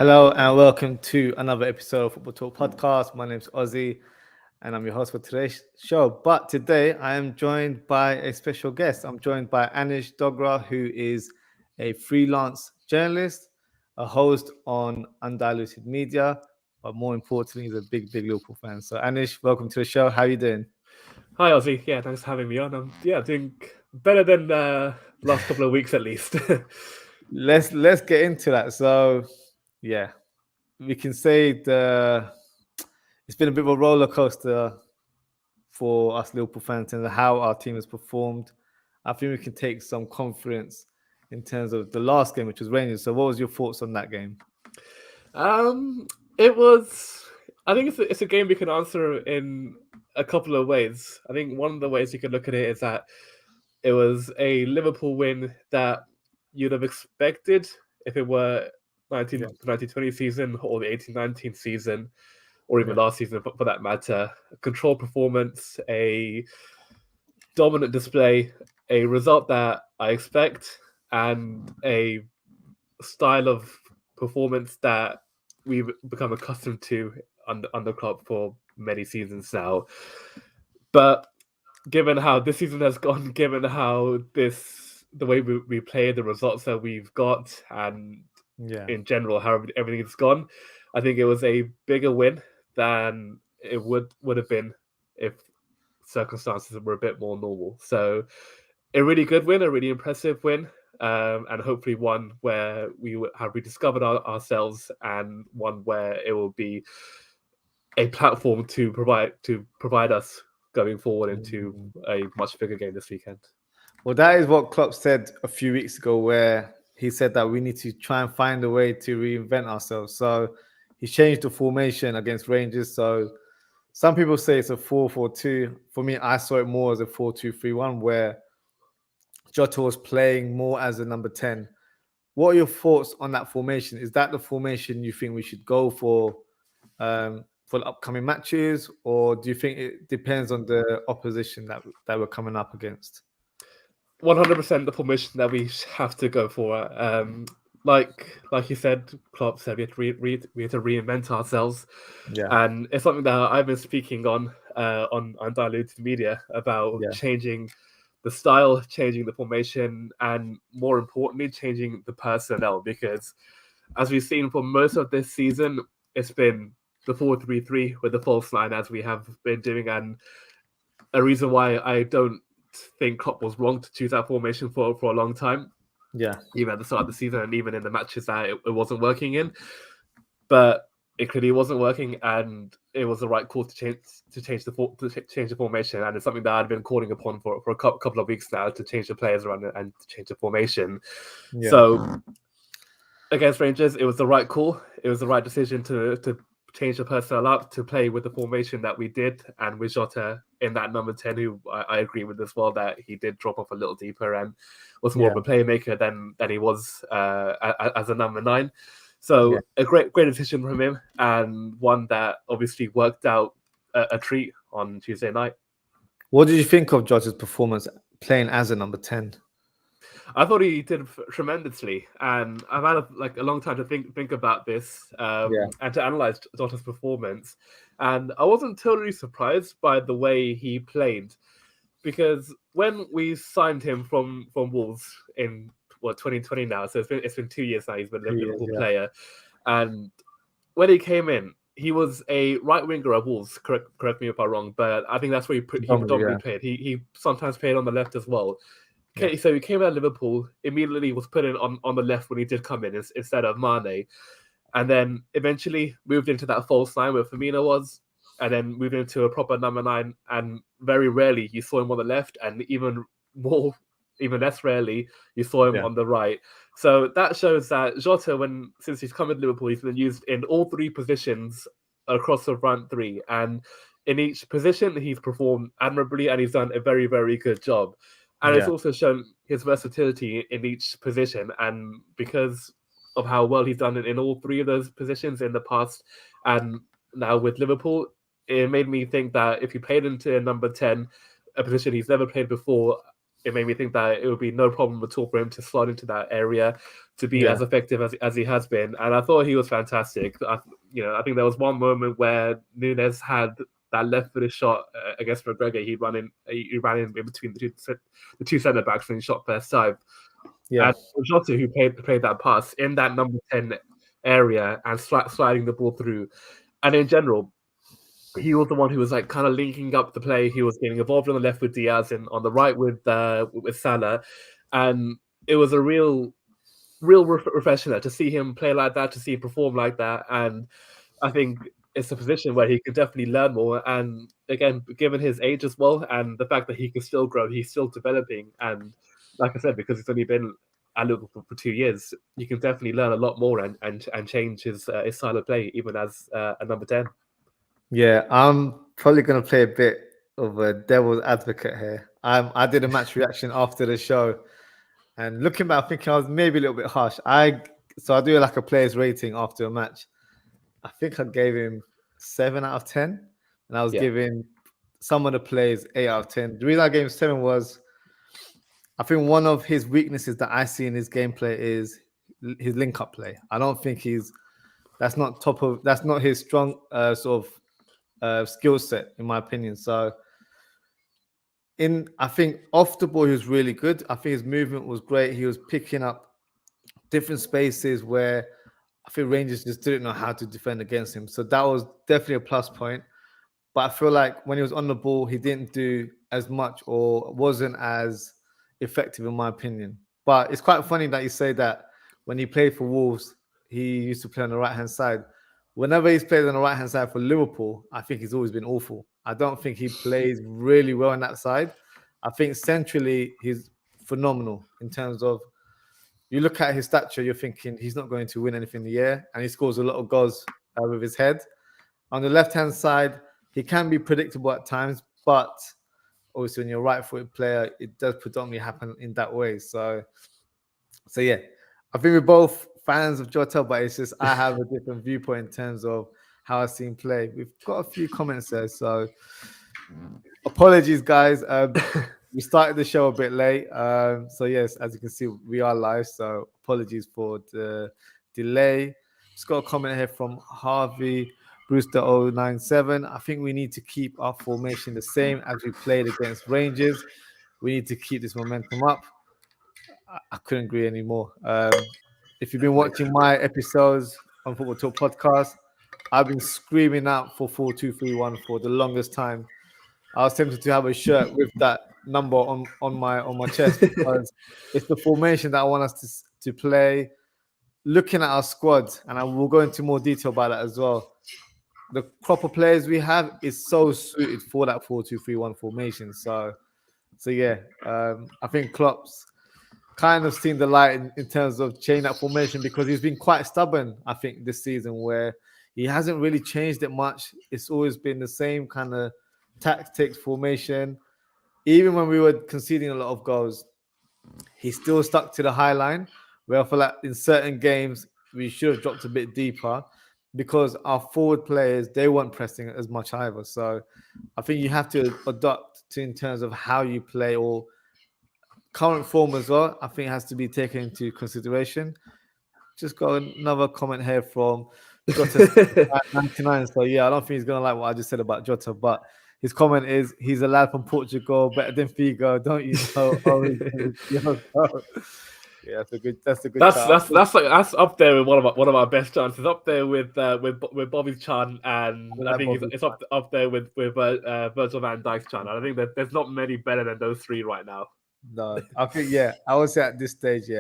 Hello and welcome to another episode of Football Talk Podcast. My name's Ozzie and I'm your host for today's show. But today I am joined by a special guest. I'm joined by Anish Dogra, who is a freelance journalist, a host on Undiluted Media, but more importantly, he's a big Liverpool fan. So Anish, welcome to the show. How are you doing? Hi Ozzy, yeah, thanks for having me on. I'm doing better than last couple of weeks at least. Let's get into that. So yeah, we can say it's been a bit of a roller coaster for us Liverpool fans and how our team has performed. I think we can take some confidence in terms of the last game, which was Rangers. So, what was your thoughts on that game? It was. I think it's a game we can answer in a couple of ways. I think one of the ways you could look at it is that it was a Liverpool win that you'd have expected if it were 1920 season or the 18-19 season, or even last season for that matter. A controlled performance, a dominant display, a result that I expect, and a style of performance that we've become accustomed to under Klopp for many seasons now. But given how this season has gone, given how the way we play, the results that we've got, and in general how everything's gone, I think it was a bigger win than it would have been if circumstances were a bit more normal. So a really good win, a really impressive win, and hopefully one where we have rediscovered ourselves, and one where it will be a platform to provide us going forward into a much bigger game this weekend. Well, that is what Klopp said a few weeks ago, where he said that we need to try and find a way to reinvent ourselves. So he changed the formation against Rangers. So some people say it's a 4-4-2. For me, I saw it more as a 4-2-3-1, where Jota was playing more as a number 10. What are your thoughts on that formation? Is that the formation you think we should go for the upcoming matches, or do you think it depends on the opposition that we're coming up against? 100% the formation that we have to go for. Like you said, Klopp said we have to reinvent ourselves, and it's something that I've been speaking on Undiluted Media about changing the style, changing the formation, and more importantly, changing the personnel. Because as we've seen for most of this season, it's been the 4-3-3 with the false line, as we have been doing, and a reason why I don't think Klopp was wrong to choose that formation for a long time. Even at the start of the season and even in the matches that it wasn't working in. But it clearly wasn't working, and it was the right call to change the formation. And it's something that I'd been calling upon for a couple of weeks now, to change the players around and to change the formation. So against Rangers, it was the right call. It was the right decision to change the personnel up, to play with the formation that we did, and with Jota in that number 10, who I agree with as well, that he did drop off a little deeper and was more of a playmaker than he was as a number 9. So a great decision from him, and one that obviously worked out a treat on Tuesday night. What did you think of Jota's performance playing as a number 10? I thought he did tremendously, and I've had a long time to think about this and to analyze Jota's performance, and I wasn't totally surprised by the way he played, because when we signed him from Wolves in 2020 now, so it's been 2 years now he's been a Liverpool player, and when he came in, he was a right winger at Wolves. Correct me if I'm wrong, but I think that's where he predominantly played. He sometimes played on the left as well. Okay, so he came out of Liverpool, immediately was put in on the left when he did come in instead of Mane. And then eventually moved into that false line where Firmino was, and then moved into a proper number 9. And very rarely you saw him on the left, and even less rarely you saw him on the right. So that shows that Jota, since he's come to Liverpool, he's been used in all 3 positions across the front 3. And in each position, he's performed admirably, and he's done a very, very good job. And it's also shown his versatility in each position. And because of how well he's done it in all 3 of those positions in the past, and now with Liverpool, it made me think that if he played into number 10, a position he's never played before, it made me think that it would be no problem at all for him to slot into that area to be as effective as he has been. And I thought he was fantastic. I think there was one moment where Nunes had that left-footed shot against McGregor. He ran in between the two centre backs and he shot first time. Yeah. And Jota, who played that pass in that number 10 area and sliding the ball through. And in general, he was the one who was like kind of linking up the play. He was getting involved on the left with Diaz and on the right with Salah, and it was a real refresher to see him play like that, to see him perform like that. And I think it's a position where he could definitely learn more. And again, given his age as well, and the fact that he can still grow, he's still developing. And like I said, because he's only been at Liverpool for 2 years, you can definitely learn a lot more and change his style of play, even as a number 10. Yeah, I'm probably going to play a bit of a devil's advocate here. I did a match reaction after the show, and looking back, I think I was maybe a little bit harsh. I do like a player's rating after a match. I think I gave him 7 out of 10, and I was giving some of the players 8 out of 10. The reason I gave him 7 was I think one of his weaknesses that I see in his gameplay is his link-up play. I don't think that's not his strong sort of skill set, in my opinion. So I think off the ball, he was really good. I think his movement was great. He was picking up different spaces where I think Rangers just didn't know how to defend against him. So that was definitely a plus point. But I feel like when he was on the ball, he didn't do as much or wasn't as effective, in my opinion. But it's quite funny that you say that when he played for Wolves, he used to play on the right-hand side. Whenever he's played on the right-hand side for Liverpool, I think he's always been awful. I don't think he plays really well on that side. I think centrally, he's phenomenal in terms of you look at his stature, you're thinking he's not going to win anything in the year, and he scores a lot of goals with his head. On the left-hand side, he can be predictable at times, but obviously when you're a right-footed player, it does predominantly happen in that way. So yeah, I think we're both fans of Jota, but it's just I have a different viewpoint in terms of how I've seen play. We've got a few comments there, so apologies, guys. We started the show a bit late, so yes, as you can see, we are live. So apologies for the delay. Just got a comment here from Harvey Brewster 097. I think we need to keep our formation the same as we played against Rangers. We need to keep this momentum up. I couldn't agree anymore. If you've been watching my episodes on Football Talk podcast, I've been screaming out for 4-2-3-1 for the longest time. I was tempted to have a shirt with that number on my chest because it's the formation that I want us to play. Looking at our squad, and I will go into more detail about that as well. The crop of players we have is so suited for that 4-2-3-1 formation. So yeah, I think Klopp's kind of seen the light in terms of changing that formation because he's been quite stubborn, I think, this season where he hasn't really changed it much. It's always been the same kind of tactics, formation. Even when we were conceding a lot of goals, he still stuck to the high line, where I feel like in certain games, we should have dropped a bit deeper because our forward players, they weren't pressing as much either. So I think you have to adapt to in terms of how you play or current form as well. I think it has to be taken into consideration. Just got another comment here from Jota 99. So yeah, I don't think he's gonna like what I just said about Jota, but his comment is he's a lad from Portugal, better than Figo, don't you know? Yeah, that's a good. That's up there with one of our best chances. Up there with Bobby's chant, and I think it's up there with Virgil van Dijk's chant. And I think that there's not many better than those three right now. No, I think I would say at this stage,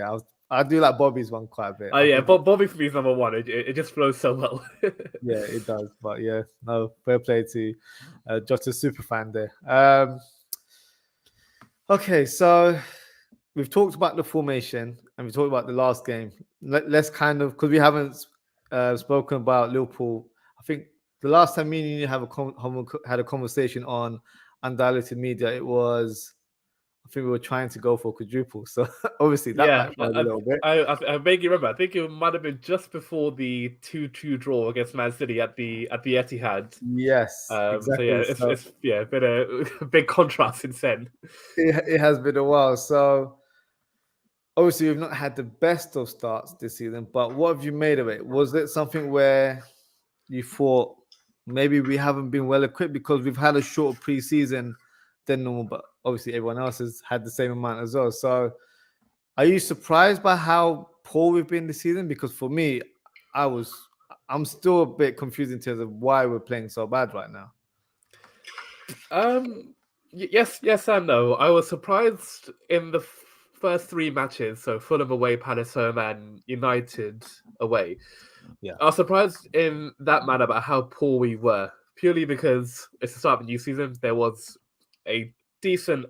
I do like Bobby's one quite a bit. Yeah, Bobby for me is number one. It just flows so well. Yeah, it does. But yeah, no, fair play to Jota super fan there. Okay, so we've talked about the formation and we talked about the last game. Let's kind of, because we haven't spoken about Liverpool. I think the last time me and you had a conversation on Undiluted Media, it was I think we were trying to go for quadruple. So obviously that backfired a little bit. I vaguely remember. I think it might have been just before the 2-2 draw against Man City at the Etihad. Yes, exactly. So it's been a big contrast since then. It has been a while. So obviously we've not had the best of starts this season, but what have you made of it? Was it something where you thought maybe we haven't been well equipped because we've had a shorter preseason than normal, but obviously everyone else has had the same amount as well. So are you surprised by how poor we've been this season? Because for me, I'm still a bit confused in terms of why we're playing so bad right now. Yes and no. I was surprised in the first three matches, so Fulham away, Palace home, and United away. Yeah, I was surprised in that manner about how poor we were, purely because it's the start of the new season. There was a decent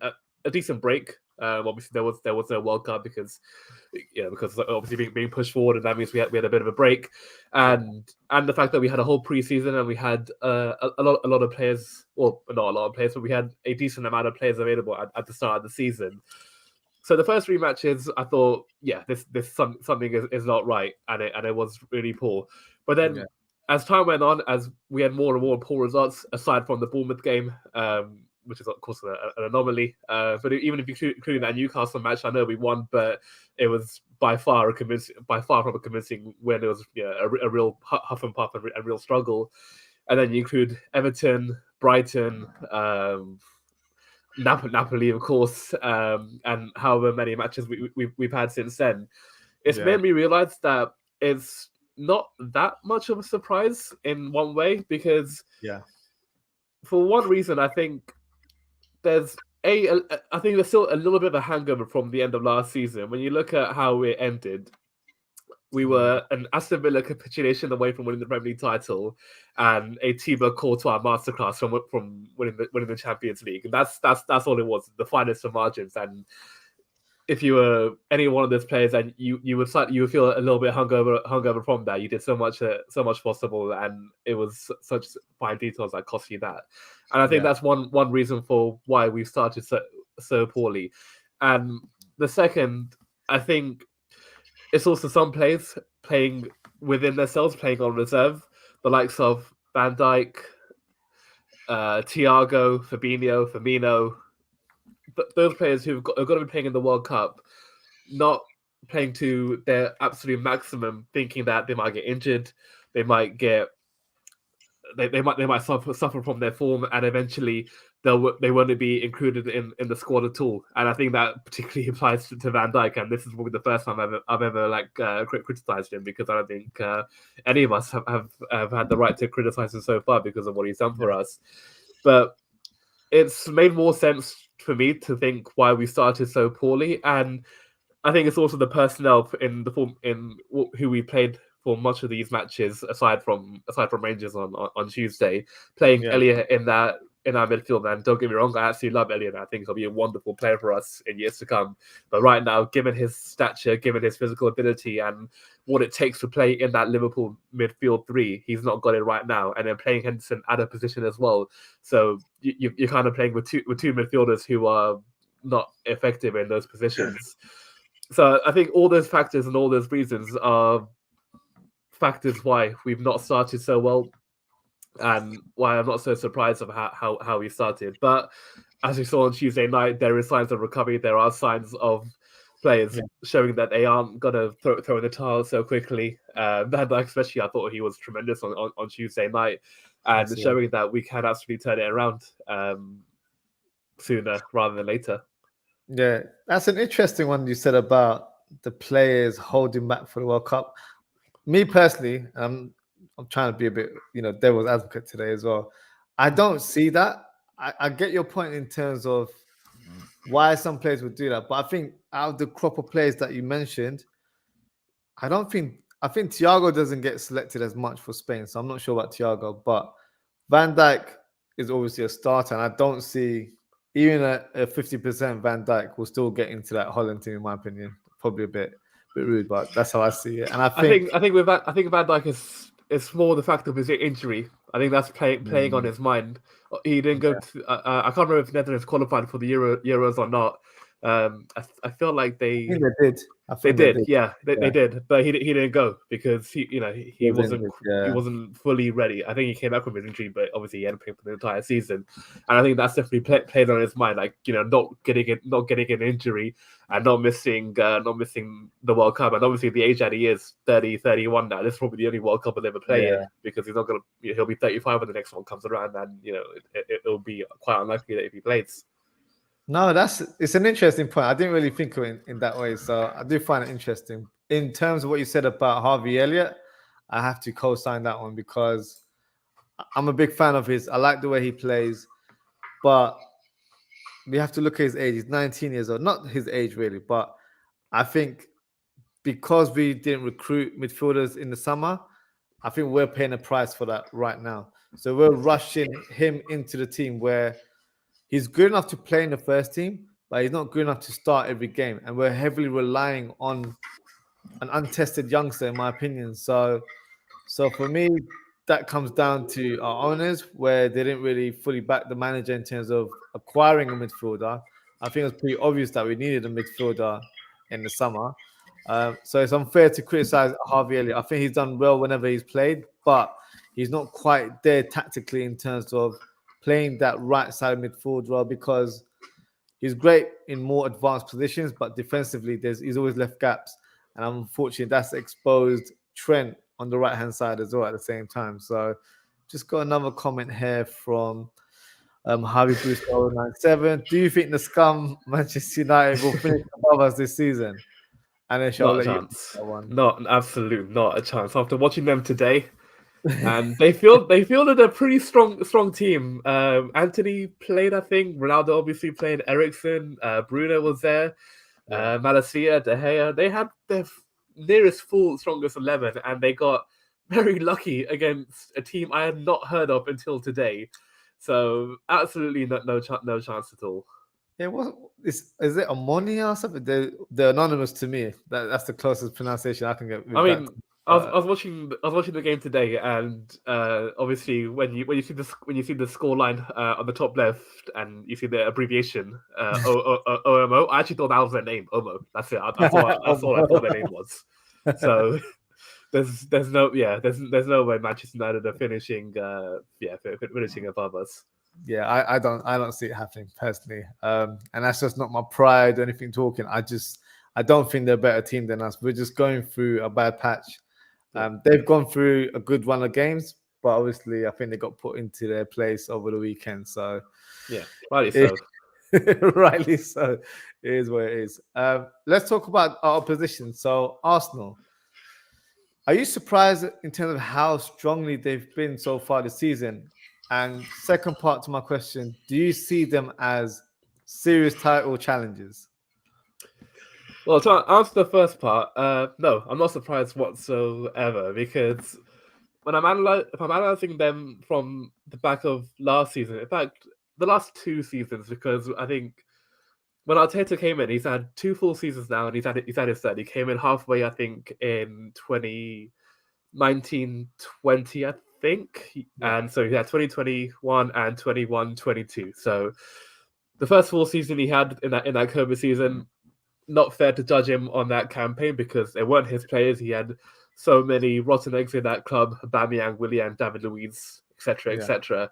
break. Obviously, there was no World Cup because obviously being pushed forward, and that means we had a bit of a break, and the fact that we had a whole preseason and we had a lot of players, well, not a lot of players, but we had a decent amount of players available at the start of the season. So the first three matches, I thought, this something is not right, and it was really poor. But then, as time went on, as we had more and more poor results, aside from the Bournemouth game, which is of course an anomaly. But even if you including that Newcastle match, I know we won, but it was by far from a convincing win. It was a real huff and puff and real struggle. And then you include Everton, Brighton, Napoli, of course, and however many matches we've had since then. It's made me realize that it's not that much of a surprise in one way, because for one reason, I think there's still a little bit of a hangover from the end of last season. When you look at how it ended, we were an Aston Villa capitulation away from winning the Premier League title, and a Thibaut Courtois masterclass from winning the Champions League. And that's all it was, the finest of margins. And if you were any one of those players, and you would feel a little bit hungover from that. You did so much possible, and it was such fine details that cost you that. And I think that's one reason for why we started so poorly. And the second, I think, it's also some players playing within themselves, playing on reserve, the likes of Van Dijk, Thiago, Fabinho, Firmino. Those players are going to be playing in the World Cup, not playing to their absolute maximum, thinking that they might get injured, they might suffer from their form, and eventually they won't be included in the squad at all. And I think that particularly applies to Van Dijk. And this is probably the first time I've ever criticized him, because I don't think any of us have had the right to criticize him so far because of what he's done for us. But it's made more sense for me to think why we started so poorly, and I think it's also the personnel in the form in who we played for much of these matches, aside from Rangers on Tuesday, playing Elliott in our midfield. And don't get me wrong, I absolutely love Elliott. I think he'll be a wonderful player for us in years to come. But right now, given his stature, given his physical ability, and what it takes to play in that Liverpool midfield three, he's not got it right now. And then playing Henderson at a position as well. So you're kind of playing with two midfielders who are not effective in those positions. So I think all those factors and all those reasons are factors why we've not started so well, and why I'm not so surprised of how we started. But as we saw on Tuesday night, there is signs of recovery. There are signs of players showing that they aren't going to throw in the towel so quickly. Van Dijk especially, I thought he was tremendous on Tuesday night, and showing that we can actually turn it around sooner rather than later. Yeah, that's an interesting one you said about the players holding back for the World Cup. Me personally, I'm trying to be a bit, devil's advocate today as well. I don't see that. I get your point in terms of why some players would do that, but I think out of the crop of players that you mentioned, I think Thiago doesn't get selected as much for Spain, so I'm not sure about Thiago. But Van Dijk is obviously a starter, and I don't see even a 50% Van Dijk will still get into that Holland team, in my opinion. Probably a bit rude, but that's how I see it. And I think Van Dijk it's more the fact of his injury. I think that's playing on his mind. He didn't go to. I can't remember if Netherlands qualified for the Euros or not. I feel like I think they did. They did. They did, but he didn't go because he wasn't fully ready. I think he came back from his injury, but obviously he hadn't played for the entire season, and I think that's definitely played on his mind. Like not getting an injury and not missing the World Cup, and obviously the age that he is 30, 31 now. This is probably the only World Cup he'll ever play in because he's not gonna. He'll be 35 when the next one comes around, and it'll be quite unlikely that if he plays. No, it's an interesting point. I didn't really think of it in that way, so I do find it interesting. In terms of what you said about Harvey Elliott, I have to co-sign that one because I'm a big fan of his. I like the way he plays, but we have to look at his age. He's 19 years old. Not his age really, but I think because we didn't recruit midfielders in the summer, I think we're paying a price for that right now. So we're rushing him into the team where he's good enough to play in the first team, but he's not good enough to start every game. And we're heavily relying on an untested youngster, in my opinion. So for me, that comes down to our owners, where they didn't really fully back the manager in terms of acquiring a midfielder. I think it was pretty obvious that we needed a midfielder in the summer. So it's unfair to criticize Harvey Elliott. I think he's done well whenever he's played, but he's not quite there tactically in terms of playing that right side midfield role because he's great in more advanced positions, but defensively, he's always left gaps. And unfortunately, that's exposed Trent on the right-hand side as well at the same time. So just got another comment here from Harvey Bruce 097. Do you think the scum Manchester United will finish above us this season? And then not a chance. Not absolute, not a chance. After watching them today, and they feel that they're a pretty strong team. Anthony played, I think. Ronaldo obviously played. Eriksen, Bruno was there. Malacia, De Gea. They had their nearest full strongest 11, and they got very lucky against a team I had not heard of until today. So absolutely no chance at all. Yeah, is it Ammonia or something? They're anonymous to me. That's the closest pronunciation I can get. I was watching the game today, and obviously when you see the score line on the top left, and you see the abbreviation OMO, I actually thought that was their name. OMO. That's it. That's all I thought their name was. So there's no way Manchester United are finishing above us. Yeah, I don't see it happening personally, and that's just not my pride or anything talking. I don't think they're a better team than us. We're just going through a bad patch. They've gone through a good run of games, but obviously I think they got put into their place over the weekend. So yeah, rightly so. Rightly so. It is what it is. Let's talk about our opposition. So Arsenal. Are you surprised in terms of how strongly they've been so far this season? And second part to my question, do you see them as serious title challenges? Well, to answer the first part, no, I'm not surprised whatsoever because if I'm analyzing them from the back of last season, in fact, the last 2 seasons, because I think when Arteta came in, he's had 2 full seasons now, and he's had his third. He came in halfway, I think, in 2019-20, I think, and so he had 2021 and 21-22. So the first full season he had in that COVID season. Not fair to judge him on that campaign because they weren't his players. He had so many rotten eggs in that club: Aubameyang, Willian, David Luiz, etc., etc.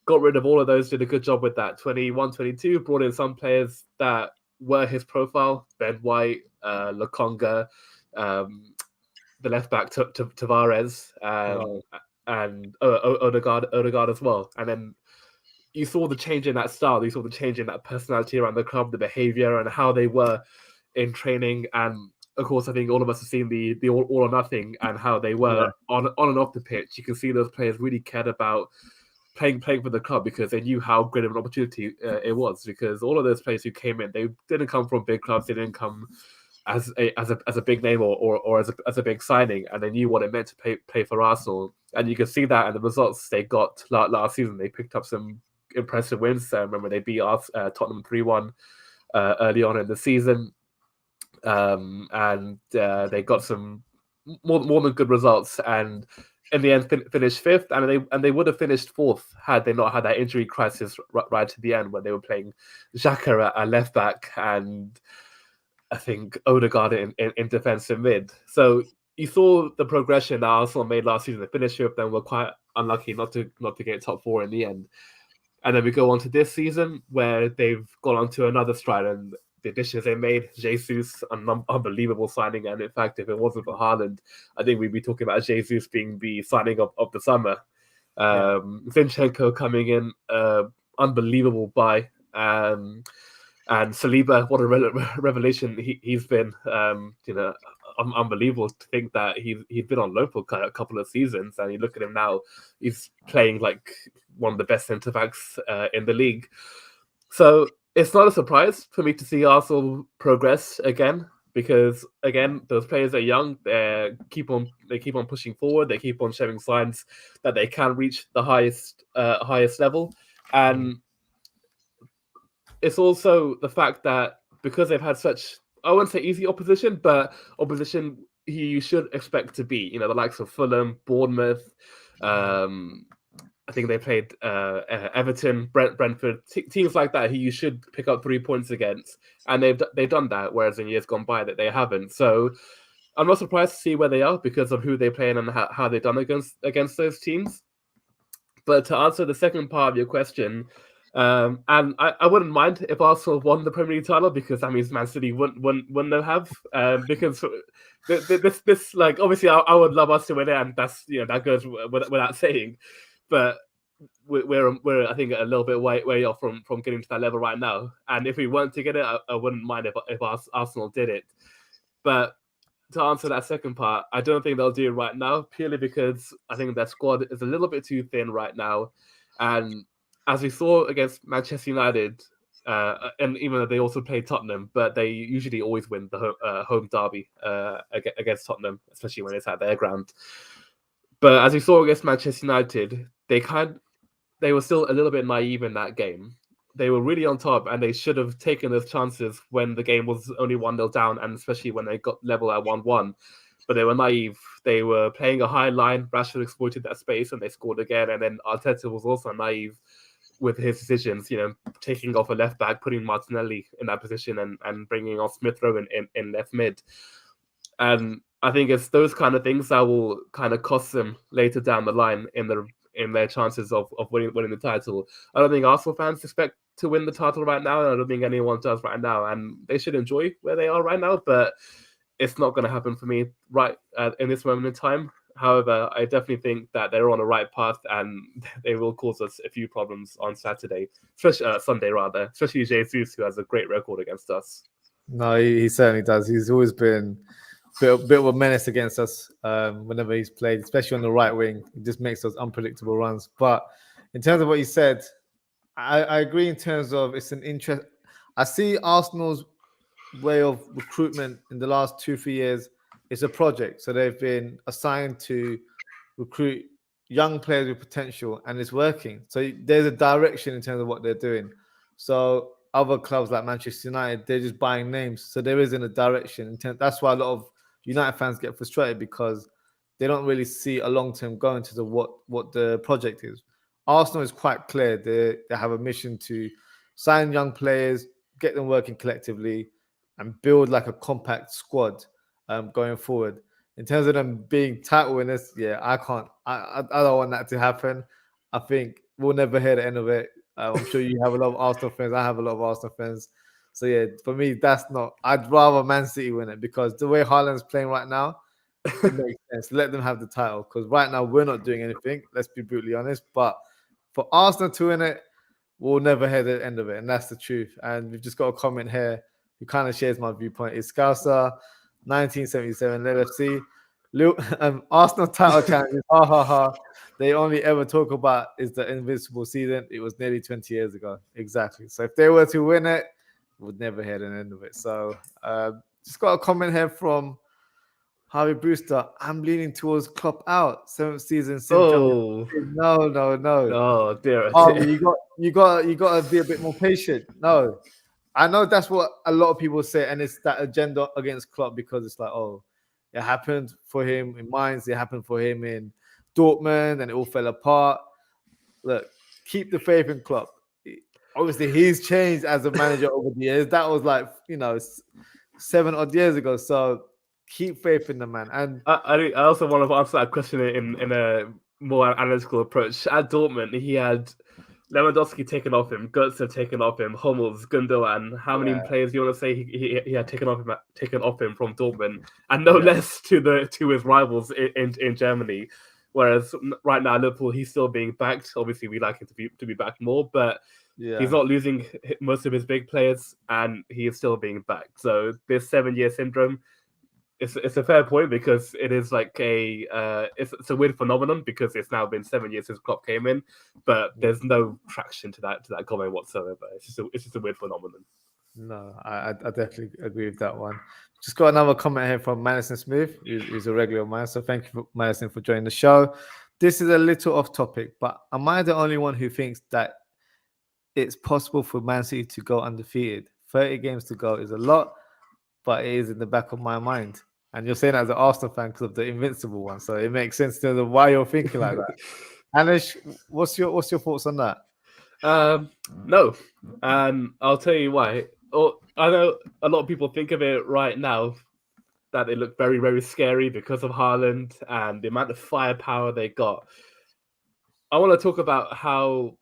Got rid of all of those. Did a good job with that. 21-22 brought in some players that were his profile: Ben White, Lokonga, the left back Tavares, and Odegaard as well. And then you saw the change in that style. You saw the change in that personality around the club, the behavior, and how they were in training. And of course, I think all of us have seen the all or nothing and how they were on and off the pitch. You can see those players really cared about playing for the club because they knew how great of an opportunity it was. Because all of those players who came in, they didn't come from big clubs. They didn't come as a big name or as a big signing, and they knew what it meant to play for Arsenal. And you can see that in the results they got last season. They picked up some impressive wins. Remember, they beat Tottenham 3-1 early on in the season, and they got some more than good results. And in the end finished fifth, and they would have finished fourth had they not had that injury crisis right to the end when they were playing Xhaka at left back and I think Odegaard in defensive mid. So you saw the progression that Arsenal made last season. They finished fifth, then were quite unlucky not to get top four in the end. And then we go on to this season where they've gone on to another stride, and the additions they made, Jesus, an unbelievable signing. And in fact, if it wasn't for Haaland, I think we'd be talking about Jesus being the signing of the summer. Zinchenko coming in, unbelievable buy. And Saliba, what a revelation he's been. Unbelievable to think that he'd been on loan for a couple of seasons, and you look at him now, he's playing like one of the best centre backs in the league. So it's not a surprise for me to see Arsenal progress again, because again, those players are young. They keep on pushing forward. They keep on showing signs that they can reach the highest level, and it's also the fact that because they've had such, I wouldn't say easy opposition, but opposition you should expect to beat. The likes of Fulham, Bournemouth. I think they played Everton, Brentford, teams like that who you should pick up 3 points against, and they've done that. Whereas in years gone by that they haven't. So I'm not surprised to see where they are because of who they play and how they've done against those teams. But to answer the second part of your question. And I wouldn't mind if Arsenal won the Premier League title because that means Man City wouldn't have because this like obviously I would love us to win it, and that's that goes without saying, but we're I think a little bit way off from getting to that level right now. And if we weren't to get it, I wouldn't mind if Arsenal did it. But to answer that second part, I don't think they'll do it right now purely because I think their squad is a little bit too thin right now, and as we saw against Manchester United, and even though they also played Tottenham, but they usually always win the home derby against Tottenham, especially when it's at their ground. But as we saw against Manchester United, they were still a little bit naive in that game. They were really on top, and they should have taken those chances when the game was only 1-0 down, and especially when they got level at 1-1. But they were naive. They were playing a high line. Rashford exploited that space, and they scored again. And then Arteta was also naive with his decisions, taking off a left back, putting Martinelli in that position and bringing on Smith Rowe in left mid. And I think it's those kind of things that will kind of cost them later down the line in their chances of winning the title. I don't think Arsenal fans expect to win the title right now, and I don't think anyone does right now. And they should enjoy where they are right now, but it's not going to happen for me right in this moment in time. However, I definitely think that they're on the right path, and they will cause us a few problems on Saturday, especially Sunday rather, especially Jesus, who has a great record against us. No, he certainly does. He's always been a bit of a menace against us whenever he's played, especially on the right wing. He just makes those unpredictable runs. But in terms of what you said, I agree in terms of it's an interest. I see Arsenal's way of recruitment in the last 2-3 years. It's a project. So they've been assigned to recruit young players with potential, and it's working. So there's a direction in terms of what they're doing. So other clubs like Manchester United, they're just buying names. So there isn't a direction. That's why a lot of United fans get frustrated because they don't really see a long-term goal into what the project is. Arsenal is quite clear. They have a mission to sign young players, get them working collectively, and build like a compact squad going forward. In terms of them being title winners, yeah, I can't. I don't want that to happen. I think we'll never hear the end of it. I'm sure you have a lot of Arsenal fans. I have a lot of Arsenal fans. So yeah, for me, that's not. I'd rather Man City win it because the way Haaland's playing right now, it makes sense. Let them have the title because right now we're not doing anything. Let's be brutally honest. But for Arsenal to win it, we'll never hear the end of it, and that's the truth. And we've just got a comment here who kind of shares my viewpoint. It's Scouser, 1977 LFC. Arsenal title challenges. Ha ha ha. They only ever talk about is the invincible season. It was nearly 20 years ago. Exactly. So if they were to win it, we'd never hear the end of it. So just got a comment here from Harvey Brewster. I'm leaning towards Klopp out. 7th season. Oh no. Oh dear. You got to be a bit more patient. No, I know that's what a lot of people say, and it's that agenda against Klopp because it's like, oh, it happened for him in Mainz, it happened for him in Dortmund, and it all fell apart. Look, keep the faith in Klopp. Obviously, he's changed as a manager over the years. That was like 7 odd years ago. So keep faith in the man. And I also want to answer that question in a more analytical approach. At Dortmund, he had Lewandowski taken off him, Götze taken off him, Hummels, Gundogan. How many players do you want to say he had taken off him from Dortmund, and no less to his rivals in Germany. Whereas right now, Liverpool, he's still being backed. Obviously, we like him to be backed more, but he's not losing most of his big players, and he is still being backed. So this 7-year syndrome. It's a fair point because it is like it's a weird phenomenon because it's now been 7 years since Klopp came in, but there's no traction to that comment whatsoever. It's just a weird phenomenon. No, I definitely agree with that one. Just got another comment here from Madison Smith, who's a regular of mine. So thank you, Madison, for joining the show. This is a little off topic, but am I the only one who thinks that it's possible for Man City to go undefeated? 30 games to go is a lot, but it is in the back of my mind. And you're saying that as an Arsenal fan because of the invincible one, so it makes sense to know why you're thinking like that. Anish, what's your thoughts on that? No, and I'll tell you why. I know a lot of people think of it right now that they look very, very scary because of Haaland and the amount of firepower they got. I want to talk about how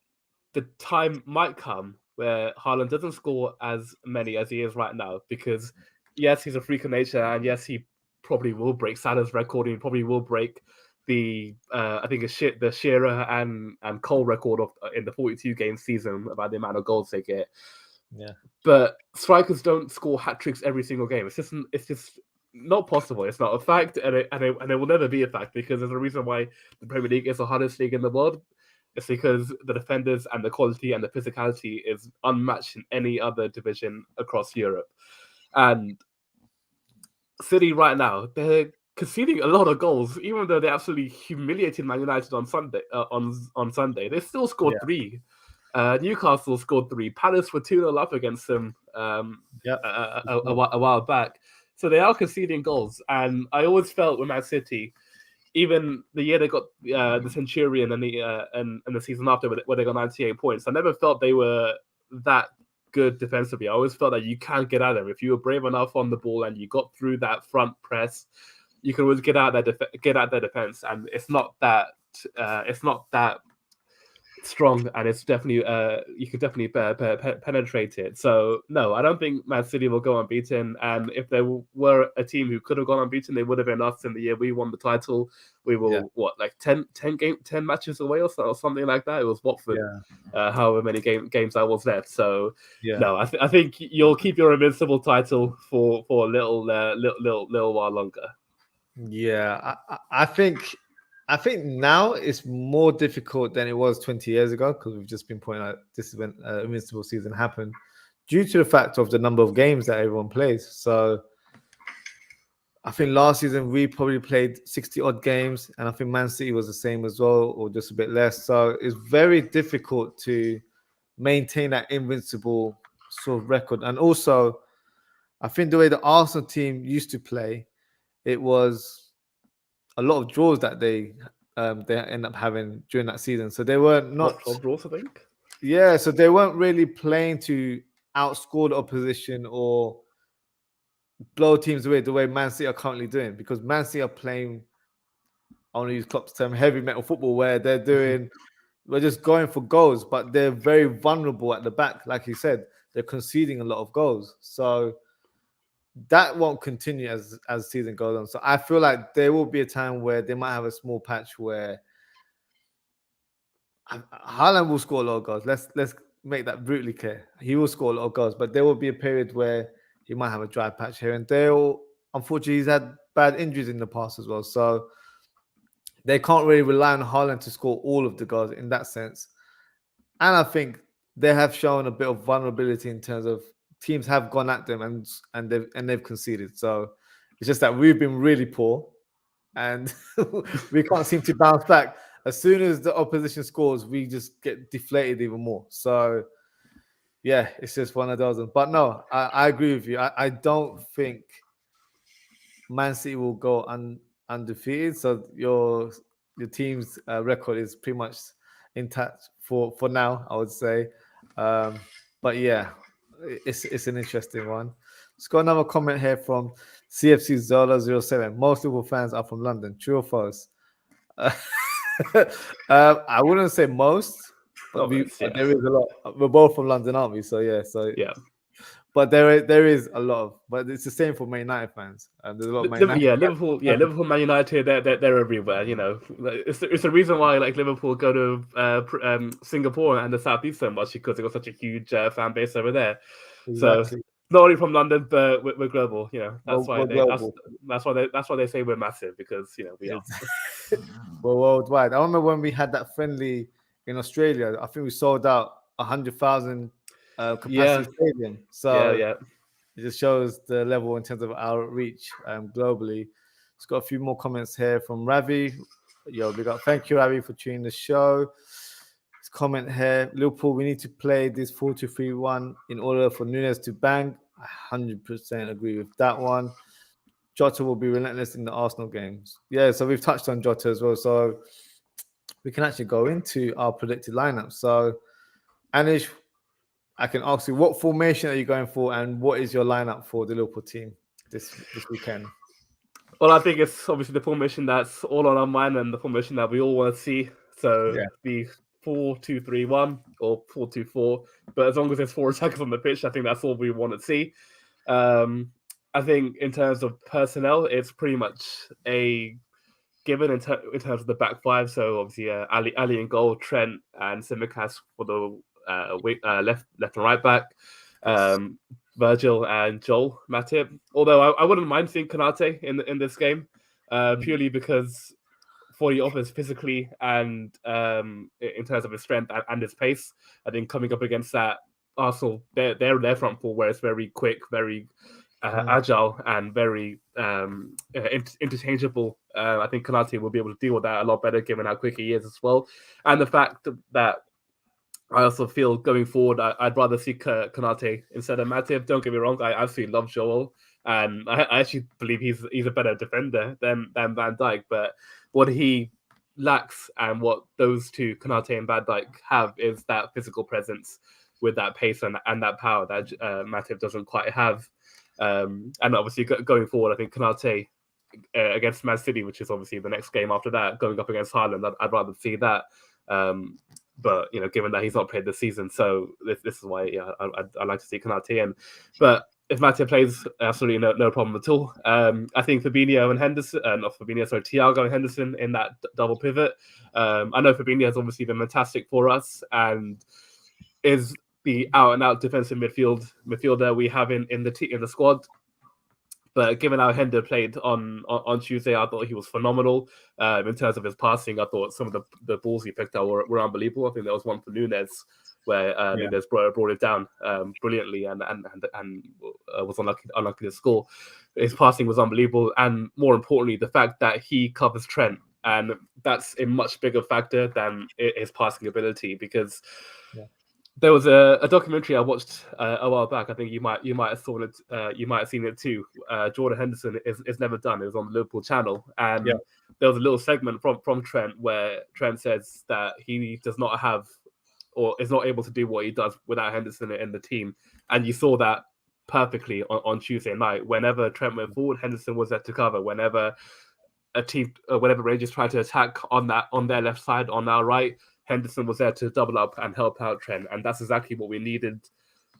the time might come where Haaland doesn't score as many as he is right now because, yes, he's a freak of nature, and yes, he probably will break Salah's record, and he probably will break the the Shearer and Cole record in the 42-game season about the amount of goals they get. Yeah, but strikers don't score hat tricks every single game. It's just not possible. It's not a fact, and it will never be a fact because there's a reason why the Premier League is the hardest league in the world. It's because the defenders and the quality and the physicality is unmatched in any other division across Europe. And City right now, they're conceding a lot of goals, even though they absolutely humiliated Man United on Sunday. On Sunday, they still scored 3. Newcastle scored 3. Palace were 2-0 up against them a while back. So they are conceding goals. And I always felt with Man City, even the year they got the Centurion and the season after where they got 98 points, I never felt they were that good defensively. I always felt that you can't get at them. If you were brave enough on the ball and you got through that front press, you can always get out their defense. And it's not that strong, and it's definitely you can definitely penetrate it. So no, I don't think Man City will go unbeaten. And if there were a team who could have gone unbeaten, they would have been us in the year we won the title. We were 10 matches away or something like that. It was Watford, however many games I was left. So no, I think you'll keep your invincible title for a little while longer. Yeah, I think now it's more difficult than it was 20 years ago because we've just been pointing out this is when invincible season happened due to the fact of the number of games that everyone plays. So I think last season we probably played 60 odd games, and I think Man City was the same as well, or just a bit less. So it's very difficult to maintain that invincible sort of record. And also, I think the way the Arsenal team used to play, it was a lot of draws that they end up having during that season. So they were not 12 draws, I think. Yeah, so they weren't really playing to outscore the opposition or blow teams away the way Man City are currently doing, because Man City are playing, I want to use Klopp's term, heavy metal football, where we're just going for goals, but they're very vulnerable at the back. Like you said, they're conceding a lot of goals. So that won't continue as the season goes on. So I feel like there will be a time where they might have a small patch where Haaland will score a lot of goals. Let's make that brutally clear. He will score a lot of goals, but there will be a period where he might have a dry patch here and there. Unfortunately, he's had bad injuries in the past as well. So they can't really rely on Haaland to score all of the goals in that sense. And I think they have shown a bit of vulnerability in terms of teams have gone at them and they've conceded. So it's just that we've been really poor and we can't seem to bounce back. As soon as the opposition scores, we just get deflated even more. So yeah, it's just one of those. But no, I agree with you. I don't think Man City will go undefeated. So the team's record is pretty much intact for now, I would say. But yeah, it's an interesting one. Let's got another comment here from CFC Zola07. Most Liverpool fans are from London. True or false? I wouldn't say most, but there is a lot. We're both from London, aren't we? So yeah, yeah. But there is a lot of, but it's the same for Man United fans. There's a lot of Man United. Liverpool, Man United, they're everywhere. You know, it's the reason why like Liverpool go to Singapore and the Southeast so much, because they got such a huge fan base over there. Exactly. So not only from London, but we're global. You know, that's we're why they say we're massive, because you know we are. We're worldwide. I remember when we had that friendly in Australia. I think we sold out 100,000 capacity stadium. So it just shows the level in terms of our reach globally. It's got a few more comments here from Ravi. Thank you, Ravi, for tuning the show. His comment here: Liverpool, we need to play this 4-2-3-1 in order for Nunes to bang. I 100% agree with that one. Jota will be relentless in the Arsenal games. Yeah, so we've touched on Jota as well. So we can actually go into our predicted lineup. So, Anish, I can ask you, what formation are you going for, and what is your lineup for the Liverpool team this weekend? Well, I think it's obviously the formation that's all on our mind and the formation that we all want to see. So the 4-2-3-1 or 4-2-4. But as long as there's 4 attackers on the pitch, I think that's all we want to see. I think in terms of personnel, it's pretty much a given in terms of the back five. So obviously, Ali in goal, Trent and Tsimikas for the left and right back, Virgil and Joel Matip. Although I wouldn't mind seeing Konate in this game, purely because for the offense physically and in terms of his strength and his pace, I think coming up against that Arsenal, their front four, where it's very quick, very agile and very interchangeable. I think Konate will be able to deal with that a lot better, given how quick he is as well, and the fact that I also feel going forward, I'd rather see Konate instead of Matip. Don't get me wrong, I absolutely love Joel, and I actually believe he's a better defender than Van Dijk. But what he lacks, and what those two, Konate and Van Dijk, have, is that physical presence with that pace and that power that Matip doesn't quite have. And obviously going forward, I think Konate against Man City, which is obviously the next game after that, going up against Haaland, I'd rather see that. But you know, given that he's not played this season, so this is why I'd like to see Konate in. But if Matip plays, absolutely no problem at all. I think Thiago and Henderson in that double pivot. I know Fabinho has obviously been fantastic for us and is the out-and-out defensive midfielder we have in the squad. But given how Hender played on Tuesday, I thought he was phenomenal. In terms of his passing, I thought some of the balls he picked out were unbelievable. I think there was one for Nunes where Nunes brought it down brilliantly and was unlucky to score. His passing was unbelievable, and more importantly, the fact that he covers Trent, and that's a much bigger factor than his passing ability, because there was a documentary I watched a while back. I think you might have seen it. You might have seen it too. Jordan Henderson is never done. It was on the Liverpool channel, and there was a little segment from Trent where Trent says that he does not have, or is not able to do what he does without Henderson in the team. And you saw that perfectly on Tuesday night. Whenever Trent went forward, Henderson was there to cover. Whenever whenever Rangers tried to attack on their left side, on our right, Henderson was there to double up and help out Trent, and that's exactly what we needed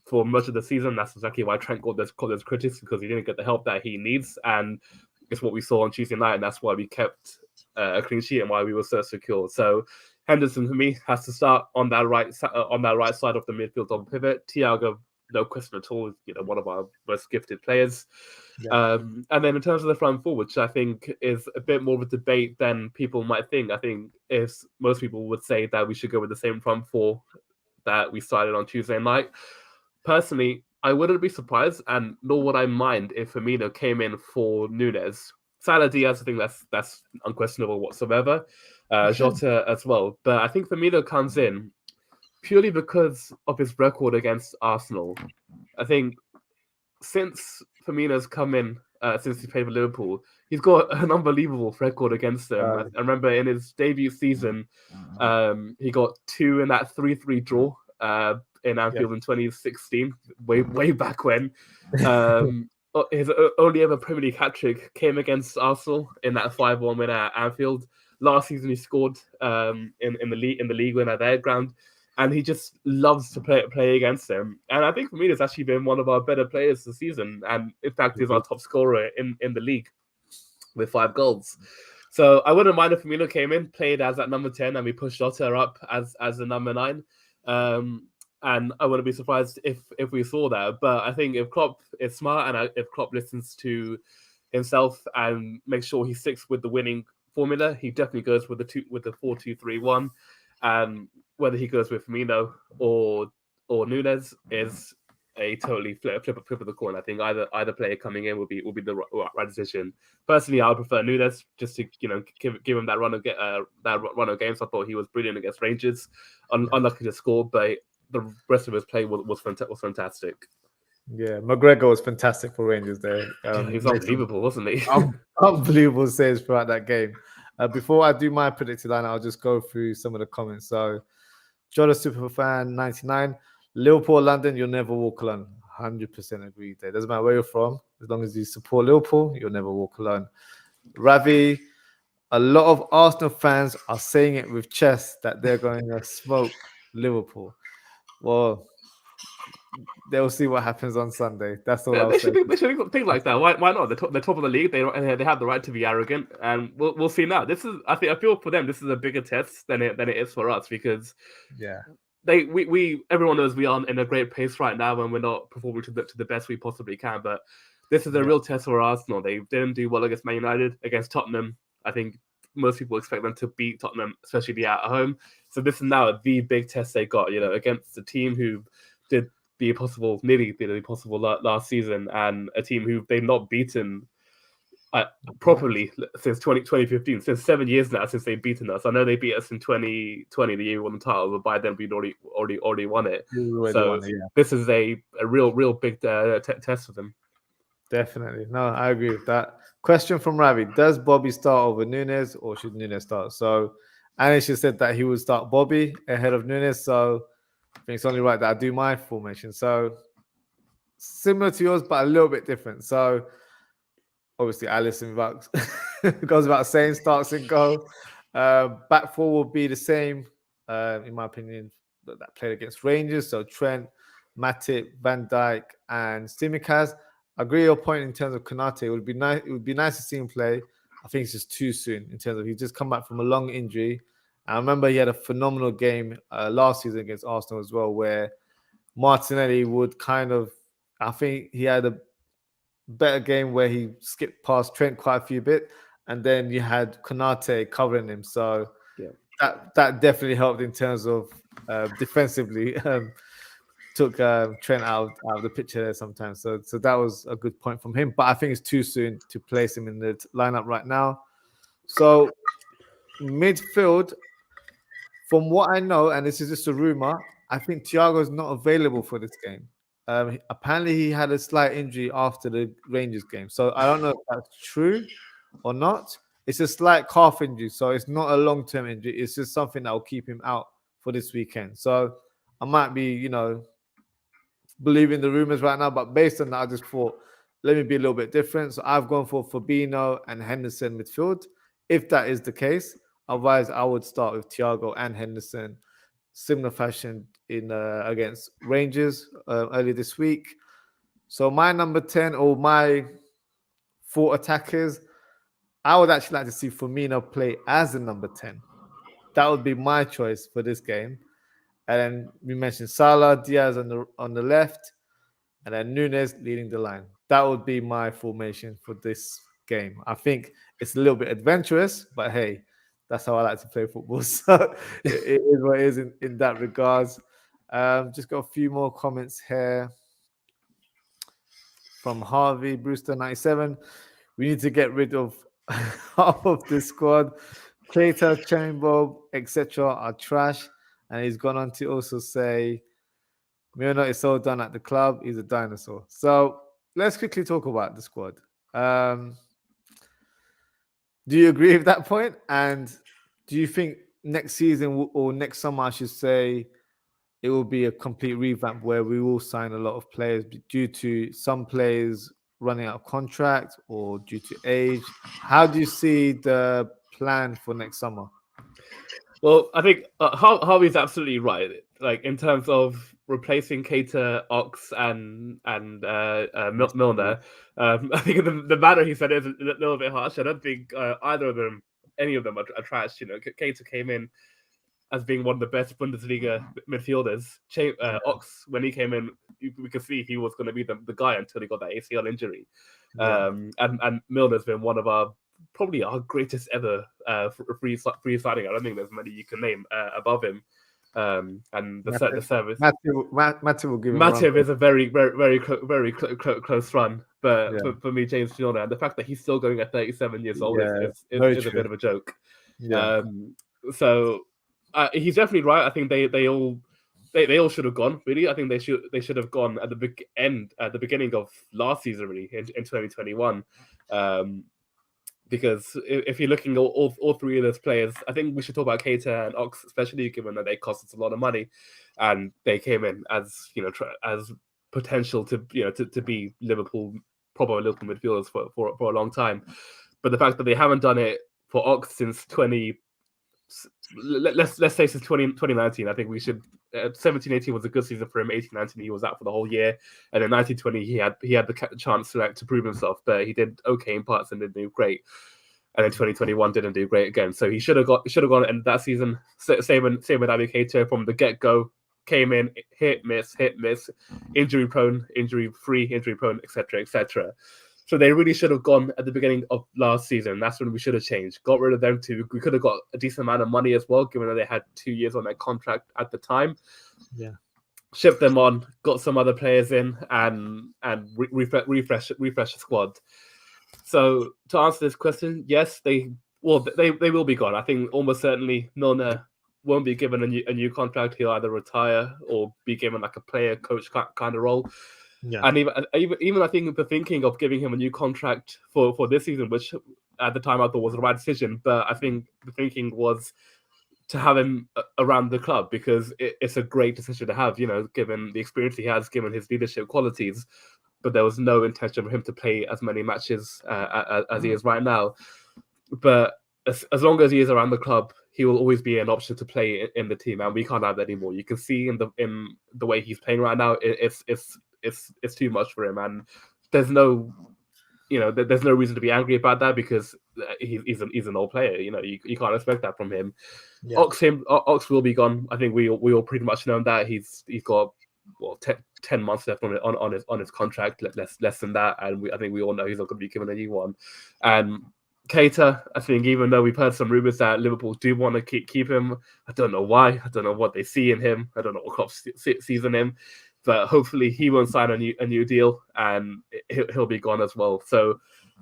for much of the season. That's exactly why Trent got those critics, because he didn't get the help that he needs, and it's what we saw on Tuesday night, and that's why we kept a clean sheet and why we were so secure. So Henderson, for me, has to start on that right side of the midfield on pivot. Thiago, no question at all, one of our most gifted players. And then in terms of the front forward, which I think is a bit more of a debate than people might think. I think most people would say that we should go with the same front four that we started on Tuesday night. Personally, I wouldn't be surprised, and nor would I mind if Firmino came in for Nunes. Salah Diaz, I think that's unquestionable whatsoever. Jota as well. But I think Firmino comes in purely because of his record against Arsenal. I think since Firmino's come in since he played for Liverpool. He's got an unbelievable record against them. I remember in his debut season, he got 2 in that 3-3 draw in Anfield in 2016, way back when. His only ever Premier League hat-trick came against Arsenal in that 5-1 win at Anfield. Last season he scored in the league win at their ground, and he just loves to play against them. And I think Firmino's actually been one of our better players this season, and in fact he's our top scorer in the league with 5 goals. So I wouldn't mind if Firmino came in, played as that number 10, and we pushed Jota up as the number 9. And I wouldn't be surprised if we saw that. But I think if Klopp is smart and if Klopp listens to himself and makes sure he sticks with the winning formula, he definitely goes with the 4-2-3-1. And whether he goes with Firmino or Nunes is a totally flip of the coin. I think either player coming in will be the right decision. Personally, I would prefer Nunes just to give him that run of games. I thought he was brilliant against Rangers, unlucky to score, but the rest of his play was fantastic. Yeah, McGregor was fantastic for Rangers there. He was unbelievable, wasn't he? Unbelievable saves throughout that game. Before I do my predicted line, I'll just go through some of the comments. So, Jola Superfan 99, Liverpool, London, you'll never walk alone. 100% agree there. Doesn't matter where you're from, as long as you support Liverpool, you'll never walk alone. Ravi, a lot of Arsenal fans are saying it with chest that they're going to smoke Liverpool. Well, they'll see what happens on Sunday. That's all I'll say. They should think like that. Why not? They're top of the league. They have the right to be arrogant, and we'll see now. I feel for them, this is a bigger test than it is for us, because everyone knows we are in a great pace right now, and we're not performing to the best we possibly can. But this is a real test for Arsenal. They didn't do well against Man United, against Tottenham. I think most people expect them to beat Tottenham, especially at home. So this is now the big test they got, against a team who did nearly did the impossible last season, and a team who they've not beaten properly since 2015, since 7 years now since they've beaten us. I know they beat us in 2020, the year we won the title, but by then we'd already won it. This is a real big test for them. Definitely. No, I agree with that. Question from Ravi: does Bobby start over Nunes, or should Nunes start? So Anish has said that he would start Bobby ahead of Nunes, so I think it's only right that I do my formation. So similar to yours, but a little bit different. So obviously, Alisson goes without saying, starts in goal. Back four will be the same, in my opinion, that played against Rangers. So Trent, Matip, Van Dijk, and Tsimikas. I agree with your point in terms of Konate. It would be nice to see him play. I think it's just too soon in terms of he's just come back from a long injury. I remember he had a phenomenal game last season against Arsenal as well, where Martinelli would I think he had a better game where he skipped past Trent quite a few bit, and then you had Konate covering him. So that definitely helped in terms of defensively. Took Trent out of the picture there sometimes. So that was a good point from him. But I think it's too soon to place him in the lineup right now. So midfield, from what I know, and this is just a rumor, I think Thiago's not available for this game. Apparently, he had a slight injury after the Rangers game. So I don't know if that's true or not. It's a slight calf injury, so it's not a long-term injury. It's just something that will keep him out for this weekend. So I might be, believing the rumors right now, but based on that, I just thought, let me be a little bit different. So I've gone for Fabinho and Henderson midfield, if that is the case. Otherwise, I would start with Thiago and Henderson, similar fashion in against Rangers earlier this week. So my number 10, or my 4 attackers, I would actually like to see Firmino play as a number 10. That would be my choice for this game. And then we mentioned Salah, Diaz on the left, and then Nunes leading the line. That would be my formation for this game. I think it's a little bit adventurous, but hey, that's how I like to play football. So it is what it is in that regards. Just got a few more comments here from Harvey Brewster 97. We need to get rid of half of this squad. Keita, Chamber, etc. are trash. And he's gone on to also say, Mjolnir is so done at the club. He's a dinosaur. So let's quickly talk about the squad. Do you agree with that point? And do you think next season or next summer, I should say, it will be a complete revamp where we will sign a lot of players due to some players running out of contract or due to age? How do you see the plan for next summer? Well, I think Harvey's absolutely right. Like in terms of replacing Keita, Ox, and Milner, I think the manner he said it is a little bit harsh. I don't think either of them, any of them, are trash. You know, Keita came in as being one of the best Bundesliga midfielders. Ox, when he came in, we could see he was going to be the guy until he got that ACL injury. And Milner's been one of probably our greatest ever free signing. I don't think there's many you can name above him. And the service. Matthew will give him Matip is a very close run, but for me, James Milner, and the fact that he's still going at 37 years old is a bit of a joke. So he's definitely right. I think they all should have gone. Really, I think they should have gone at the beginning of last season, really, in 2021. Because if you're looking at all three of those players, I think we should talk about Keita and Ox, especially given that they cost us a lot of money, and they came in as as potential to be proper Liverpool midfielders for a long time. But the fact that they haven't done it for Ox since let's say since 2019, I think we should. 17-18 was a good season for him. 18-19 he was out for the whole year, and then 19-20 he had the chance to prove himself, but he did okay in parts and didn't do great. And then 2021 didn't do great again. So he should have gone in that season. Same with Naby Keita from the get go. Came in, hit miss, injury prone, injury prone, etc. So they really should have gone at the beginning of last season. That's when we should have changed. Got rid of them too. We could have got a decent amount of money as well, given that they had 2 years on their contract at the time. Yeah. Shipped them on, got some other players in, and refresh the squad. So to answer this question, yes, they will be gone. I think almost certainly Milner won't be given a new contract. He'll either retire or be given like a player coach kind of role. Yeah. And even I think the thinking of giving him a new contract for this season, which at the time I thought was the right decision, but I think the thinking was to have him around the club because it's a great decision to have, given the experience he has, given his leadership qualities. But there was no intention for him to play as many matches as he is right now. But as long as he is around the club, he will always be an option to play in the team, and we can't have that anymore. You can see in the way he's playing right now, it's too much for him, and there's no reason to be angry about that because he's an old player. You can't expect that from him. Yeah. Ox will be gone. I think we all pretty much know that he's got 10 months left on his contract, less than that, and I think we all know he's not going to be given a new one. And Keita, I think even though we've heard some rumors that Liverpool do want to keep him, I don't know why. I don't know what they see in him. I don't know what Klopp sees in him. But hopefully he won't sign a new deal, and he'll be gone as well. So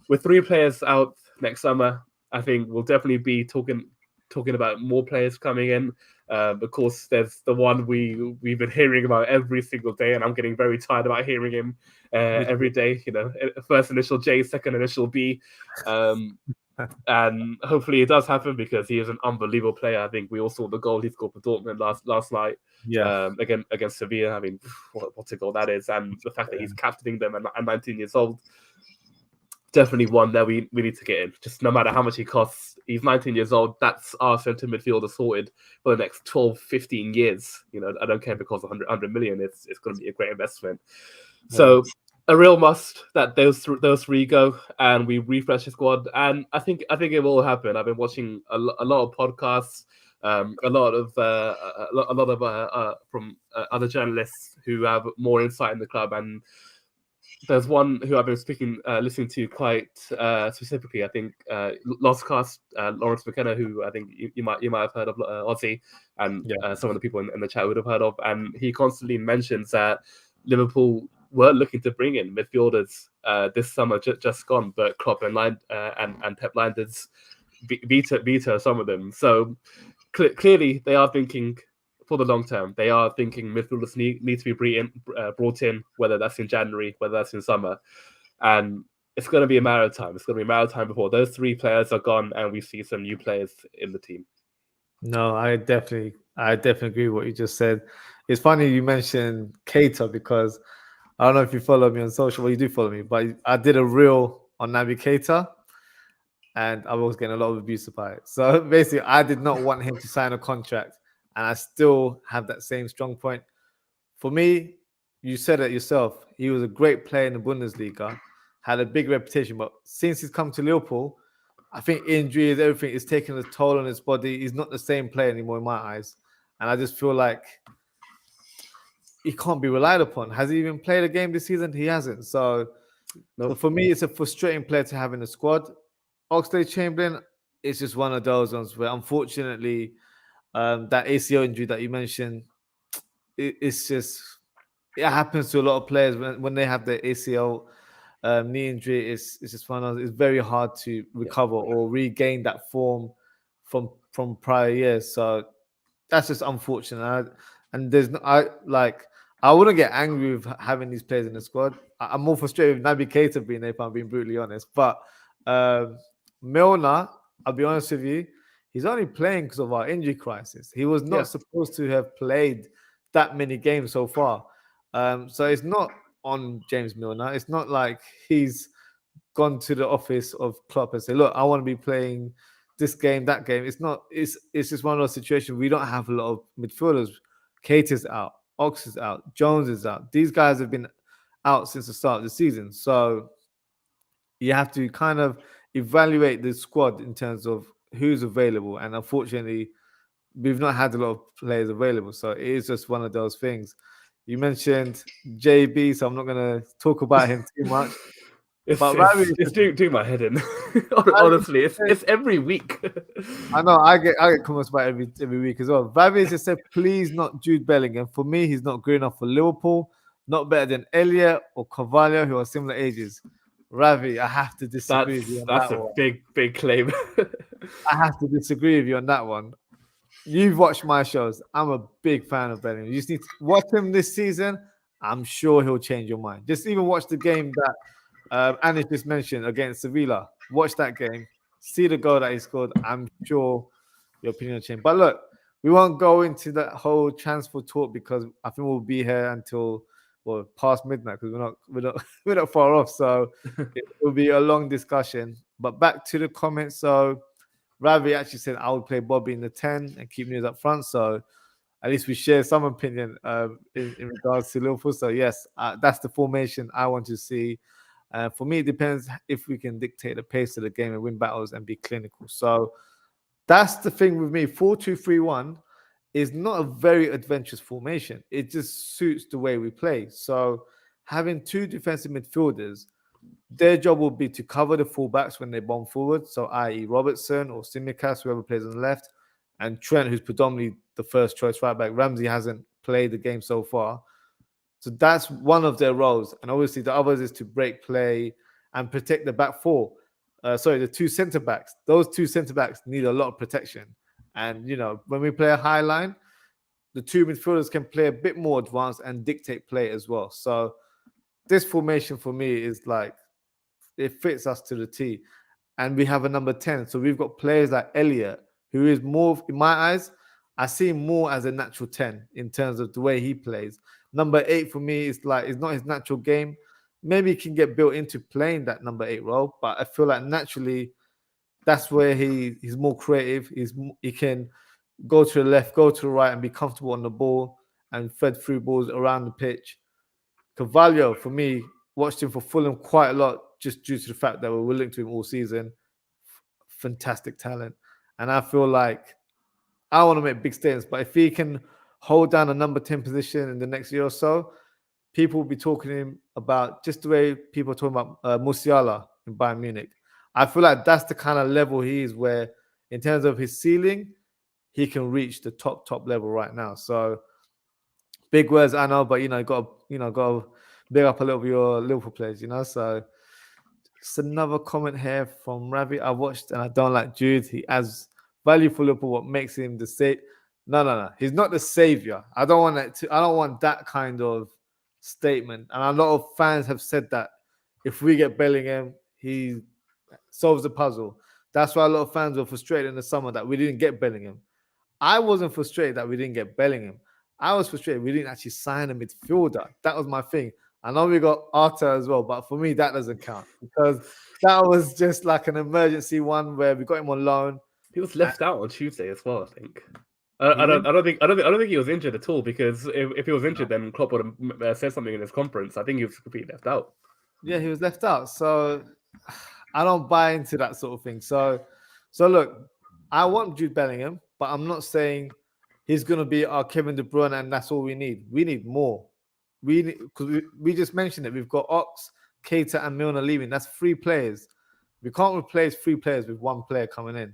with 3 players out next summer, I think we'll definitely be talking about more players coming in. Of course, there's the one we've been hearing about every single day, and I'm getting very tired about hearing him every day. First initial J, second initial B. And hopefully it does happen because he is an unbelievable player. I think we all saw the goal he scored for Dortmund last night. Yeah. Against Sevilla. I mean, what a goal that is, and the fact that he's captaining them at 19 years old, definitely one that we need to get in. Just no matter how much he costs, he's 19 years old. That's our centre midfielder sorted for the next 12, 15 years. I don't care if it costs 100 million. It's going to be a great investment. Yeah. So a real must that those 3 go and we refresh the squad. And I think it will happen. I've been watching a lot of podcasts, a lot of from other journalists who have more insight in the club, and there's one who I've been listening to quite specifically. I think Lostcast, Lawrence McKenna, who I think you might have heard of, Ozzie, and some of the people in the chat would have heard of, and he constantly mentions that Liverpool were looking to bring in midfielders this summer, just gone, but Klopp and Pep Lijnders veto some of them. So clearly they are thinking for the long term. They are thinking midfielders need to be brought in, whether that's in January, whether that's in summer. And it's going to be a matter of time. It's going to be a matter of time before those 3 players are gone and we see some new players in the team. No, I definitely agree with what you just said. It's funny you mentioned Keita because I don't know if you follow me on social. Well, you do follow me, but I did a reel on Naby Keita, and I was getting a lot of abuse about it. So basically, I did not want him to sign a contract, and I still have that same strong point. For me, you said it yourself. He was a great player in the Bundesliga, had a big reputation, but since he's come to Liverpool, I think injuries, everything is taking a toll on his body. He's not the same player anymore in my eyes. And I just feel like he can't be relied upon. Has he even played a game this season? He hasn't. So for me, it's a frustrating player to have in the squad. Oxlade-Chamberlain is just one of those ones where, unfortunately, that ACL injury that you mentioned, it's just, it happens to a lot of players when they have the ACL knee injury. It's just one of those, it's very hard to recover or regain that form from prior years. So that's just unfortunate. And there's no, I wouldn't get angry with having these players in the squad. I'm more frustrated with Naby Keita being there, if I'm being brutally honest. But Milner, I'll be honest with you, he's only playing because of our injury crisis. He was not supposed to have played that many games so far. So it's not on James Milner. It's not like he's gone to the office of Klopp and say, look, I want to be playing this game, that game. It's not, it's just one of those situations. We don't have a lot of midfielders. Keita's out, Ox is out, Jones is out. These guys have been out since the start of the season. So you have to kind of evaluate the squad in terms of who's available. And unfortunately, we've not had a lot of players available. So it is just one of those things. You mentioned JB, so I'm not going to talk about him too much. It's doing my head in. Honestly, it's every week. I know I get comments about every week as well. Ravi just said, please not Jude Bellingham. For me, he's not good enough for Liverpool. Not better than Elliott or Carvalho, who are similar ages. Ravi, I have to disagree with you on that one. That's a big claim. I have to disagree with you on that one. You've watched my shows. I'm a big fan of Bellingham. You just need to watch him this season. I'm sure he'll change your mind. Just even watch the game that Anish just mentioned against Sevilla. Watch that game. See the goal that he scored. I'm sure your opinion will change. But look, we won't go into that whole transfer talk because I think we'll be here until past midnight because we're not far off. So it will be a long discussion. But back to the comments. So Ravi actually said I would play Bobby in the 10 and keep News up front. So at least we share some opinion in regards to Liverpool. So yes, that's the formation I want to see. For me, it depends if we can dictate the pace of the game and win battles and be clinical. So that's the thing with me. 4-2-3-1 is not a very adventurous formation. It just suits the way we play. So having 2 defensive midfielders, their job will be to cover the fullbacks when they bomb forward. So i.e. Robertson or Tsimikas, whoever plays on the left, and Trent, who's predominantly the first choice right back. Ramsey hasn't played the game so far. So that's one of their roles. And obviously the others is to break play and protect the back four. The 2 centre-backs. Those 2 centre-backs need a lot of protection. And, when we play a high line, the 2 midfielders can play a bit more advanced and dictate play as well. So this formation for me is like, it fits us to the T. And we have a number 10. So we've got players like Elliott, who is more, in my eyes, I see him more as a natural 10 in terms of the way he plays. Number 8 for me is it's not his natural game. Maybe he can get built into playing that number 8 role, but I feel like naturally that's where he's more creative. He can go to the left, go to the right, and be comfortable on the ball and fed through balls around the pitch. Carvalho, for me, watched him for Fulham quite a lot just due to the fact that we're linked to him all season. Fantastic talent. And I feel like I want to make big statements, but if he can hold down a number 10 position in the next year or so, people will be talking to him about just the way people are talking about Musiala in Bayern Munich. I feel like that's the kind of level he is where, in terms of his ceiling, he can reach the top level right now. So big words, I know, but got to big up a little of your Liverpool players, So just another comment here from Ravi. I watched and I don't like Jude. He adds value for Liverpool. What makes him the savior? No. He's not the savior. I don't want that kind of statement. And a lot of fans have said that if we get Bellingham, he solves the puzzle. That's why a lot of fans were frustrated in the summer that we didn't get Bellingham. I wasn't frustrated that we didn't get Bellingham. I was frustrated we didn't actually sign a midfielder. That was my thing. I know we got Arta as well, but for me that doesn't count because that was just like an emergency one where we got him on loan. He was left out on Tuesday as well, I think. I don't think he was injured at all, because if he was injured, then Klopp would have said something in his conference. I think he was completely left out. Yeah, he was left out. So I don't buy into that sort of thing. So look, I want Jude Bellingham, but I'm not saying he's going to be our Kevin De Bruyne and that's all we need. We need more. Because we just mentioned it. We've got Ox, Keita, and Milner leaving. That's 3 players. We can't replace 3 players with 1 player coming in.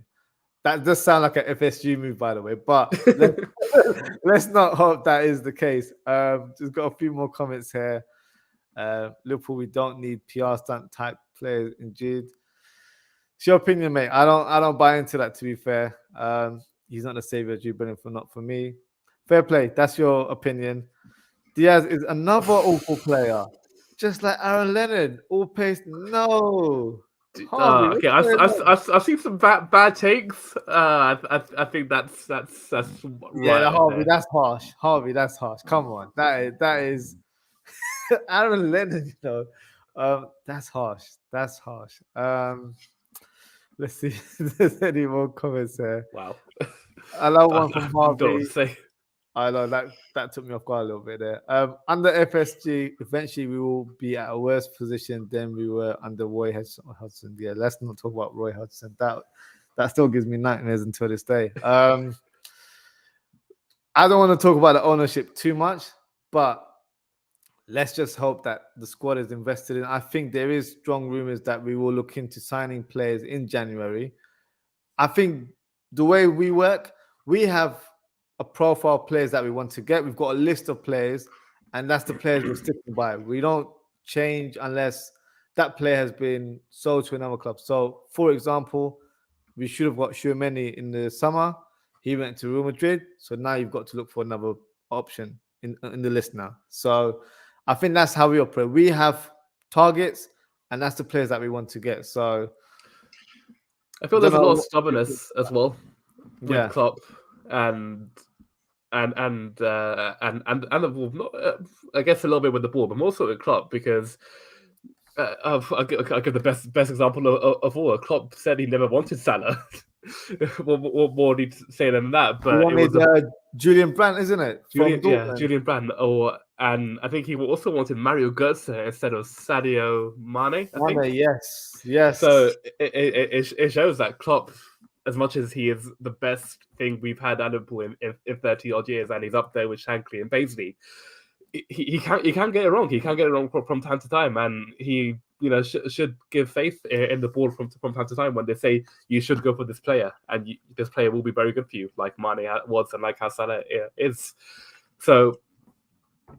That does sound like an FSG move, by the way, but let's not hope that is the case. Just got a few more comments here. Liverpool, we don't need PR stunt type players in Jude. It's your opinion, mate. I don't buy into that, to be fair. He's not the savior of Jude Bellingham, not for me. Fair play. That's your opinion. Diaz is another awful player. Just like Aaron Leonard. All pace. No. Okay, I've seen some bad takes. I think that's right. Yeah, Harvey, that's harsh. Harvey, that's harsh. Come on, that is Aaron Lennon. You know, that's harsh. That's harsh. Let's see if there's any more comments here. Wow, I love one from Harvey. Don't say. I know that took me off guard a little bit there. Under FSG, eventually we will be at a worse position than we were under Roy Hodgson. Yeah, let's not talk about Roy Hodgson. That still gives me nightmares until this day. I don't want to talk about the ownership too much, but let's just hope that the squad is invested in. I think there is strong rumors that we will look into signing players in January. I think the way we work, we have a profile of players that we want to get. We've got a list of players, and that's the players we're sticking by. We don't change unless that player has been sold to another club. So, for example, we should have got Tchouaméni in the summer. He went to Real Madrid, so now you've got to look for another option in the list now. So, I think that's how we operate. We have targets, and that's the players that we want to get. So, I feel there's a lot of stubbornness as well with Klopp and the ball. Not, I guess a little bit with the ball, but more so with Klopp, because I'll give the best example of all. Klopp said he never wanted Salah. what more need to say than that? But it was Julian Brandt, isn't it? Julian Brandt. And I think he also wanted Mario Götze instead of Sadio Mane. Yes. So it shows that Klopp, as much as he is the best thing we've had at Liverpool in 30 odd years, and he's up there with Shankly and Paisley, he can't get it wrong. He can't get it wrong from time to time, and he should give faith in the board from time to time when they say you should go for this player, and this player will be very good for you, like Mane was and like how Salah is. So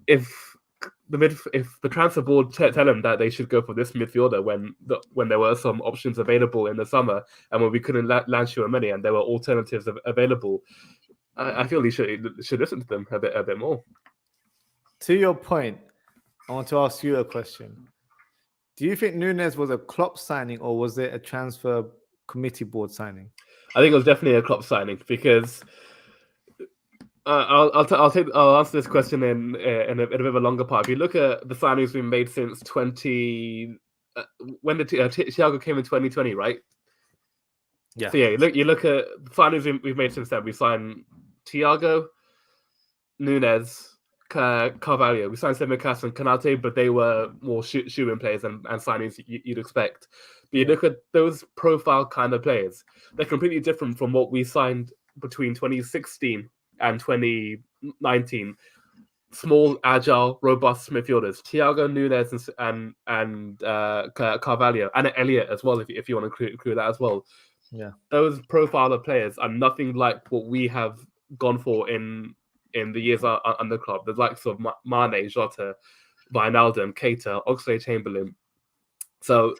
if the transfer board tell him that they should go for this midfielder when there were some options available in the summer, and when we couldn't land Tchouaméni and there were alternatives available, I feel he should listen to them a bit more. To your point, I want to ask you a question. Do you think Núñez was a Klopp signing, or was it a transfer committee board signing? I think it was definitely a Klopp signing, because I'll answer this question in a bit of a longer part. If you look at the signings we've made since when did Thiago came in 2020, right? Yeah. So yeah, you look at the signings we've made since then. We signed Thiago, Núñez, Carvalho. We signed Newcastle and Canate, but they were more shoe-in players and signings you'd expect. But you look at those profile kind of players, they're completely different from what we signed between 2016 and 2019. Small, agile, robust midfielders. Thiago, Núñez, and Carvalho, and Elliott as well, if you want to include that as well. Yeah, those profile of players are nothing like what we have gone for in the years under club. The likes of Mane, Jota, Wijnaldum, Keita, Oxlade-Chamberlain. So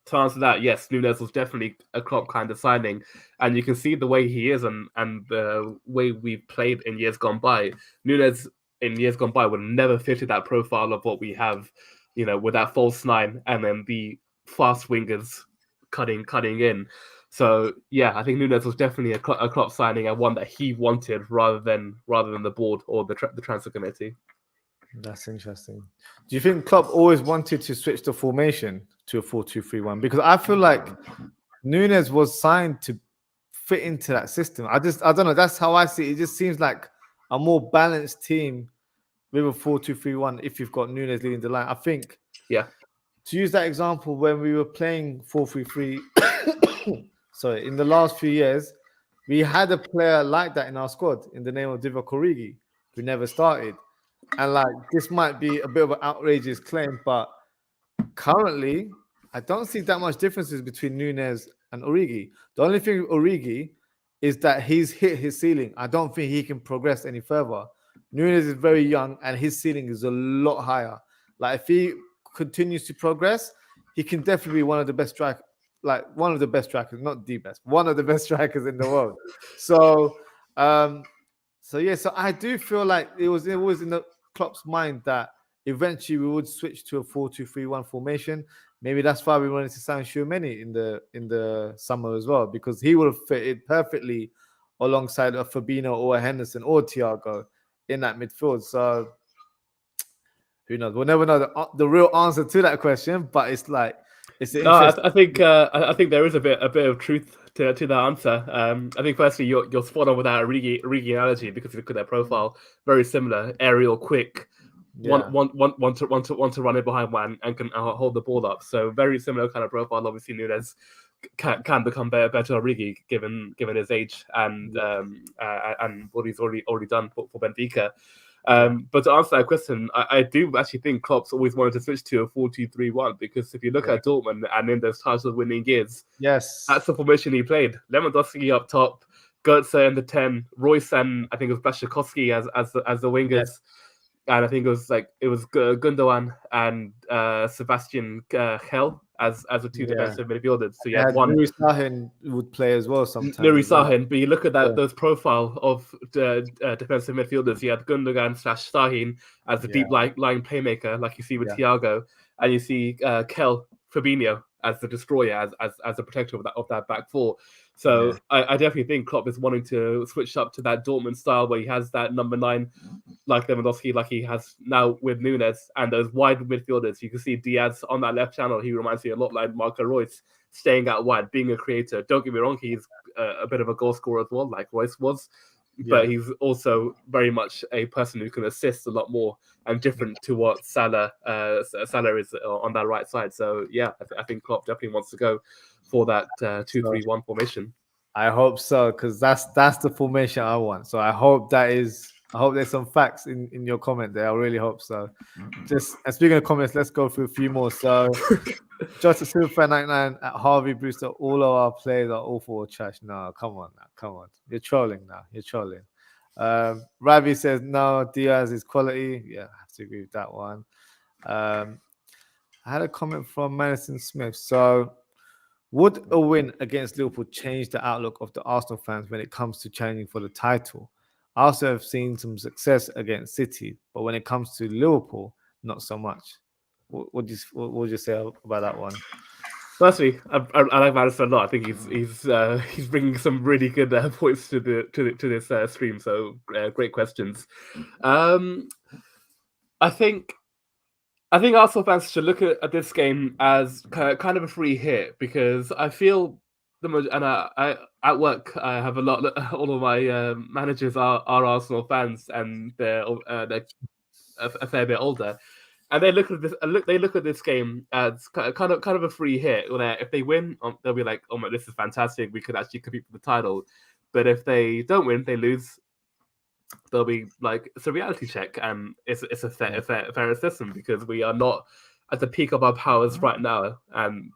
to answer that, yes, Núñez was definitely a Klopp kind of signing, and you can see the way he is and the way we've played in years gone by. Núñez in years gone by would have never fitted that profile of what we have, with that false nine and then the fast wingers cutting in. So yeah, I think Núñez was definitely a Klopp signing and one that he wanted rather than the board or the transfer committee. That's interesting. Do you think Klopp always wanted to switch the formation to a 4-2-3-1? Because I feel like Núñez was signed to fit into that system. I don't know. That's how I see it. It just seems like a more balanced team with a 4-2-3-1 if you've got Núñez leading the line. I think, yeah, to use that example, when we were playing 4-3-3, sorry, in the last few years, we had a player like that in our squad in the name of Divock Origi, who never started. And like, this might be a bit of an outrageous claim, but currently, I don't see that much differences between Núñez and Origi. The only thing with Origi is that he's hit his ceiling. I don't think he can progress any further. Núñez is very young and his ceiling is a lot higher. Like, if he continues to progress, he can definitely be one of the best strikers, not the best, one of the best strikers in the world. So I do feel like it was in the Klopp's mind that eventually we would switch to a 4-2-3-1 formation. Maybe that's why we wanted to sign Tchouaméni in the summer as well, because he would have fitted perfectly alongside a Fabinho or a Henderson or Thiago in that midfield. So who knows? We'll never know the real answer to that question, but it's like it's interesting. I think there is a bit of truth to that answer. I think firstly you're spot on with that Origi analogy, because if you look at their profile, very similar, aerial, quick. Yeah. Want to run it behind one and can hold the ball up. So very similar kind of profile. Obviously, Núñez can become better Origi given his age and what he's already done for Benfica. But to answer that question, I do actually think Klopp's always wanted to switch to a 4-2-3-1, because if you look at Dortmund and in those title-winning years, yes, that's the formation he played. Lewandowski up top, Götze in the 10, Royce and I think it was Blaszczykowski as the wingers. Yes. And I think it was Gundogan and Sebastian Hell as the two defensive midfielders. So you had one. Nuri Sahin would play as well sometimes. Nuri Sahin, but you look at those profile of the defensive midfielders. You had Gundogan / Sahin as the deep line playmaker, like you see with Thiago, and you see Kel Fabinho as the destroyer, as the protector of that back four. So I definitely think Klopp is wanting to switch up to that Dortmund style where he has that number 9, like Lewandowski, like he has now with Núñez, and those wide midfielders. You can see Diaz on that left channel. He reminds me a lot like Marco Reus, staying out wide, being a creator. Don't get me wrong, he's a bit of a goal scorer as well, like Reus was. But he's also very much a person who can assist a lot more and different to what Salah is on that right side. So I think Klopp definitely wants to go for that 2-3-1 formation. I hope so, because that's the formation I want. So I hope there's some facts in your comment there. I really hope so. Just and speaking of comments, let's go through a few more. So Jota Superfan 99 at Harvey Brewster, all of our players are awful or trash. No, come on. You're trolling now. Ravi says no, Diaz is quality. Yeah, I have to agree with that one. I had a comment from Madison Smith. So would a win against Liverpool change the outlook of the Arsenal fans when it comes to challenging for the title? I also have seen some success against City, but when it comes to Liverpool, not so much. What would you say about that one? Firstly, I like Madison a lot. I think he's bringing some really good points to this stream. So great questions. I think Arsenal fans should look at this game as kind of a free hit, because I feel I at work I have all of my managers are Arsenal fans, and they're a fair bit older, and they look at this game as kind of a free hit. Where if they win, they'll be like, "Oh my, this is fantastic! We could actually compete for the title." But if they don't win, they lose, they'll be like, it's a reality check, and it's a fair assessment, because we are not at the peak of our powers right now, and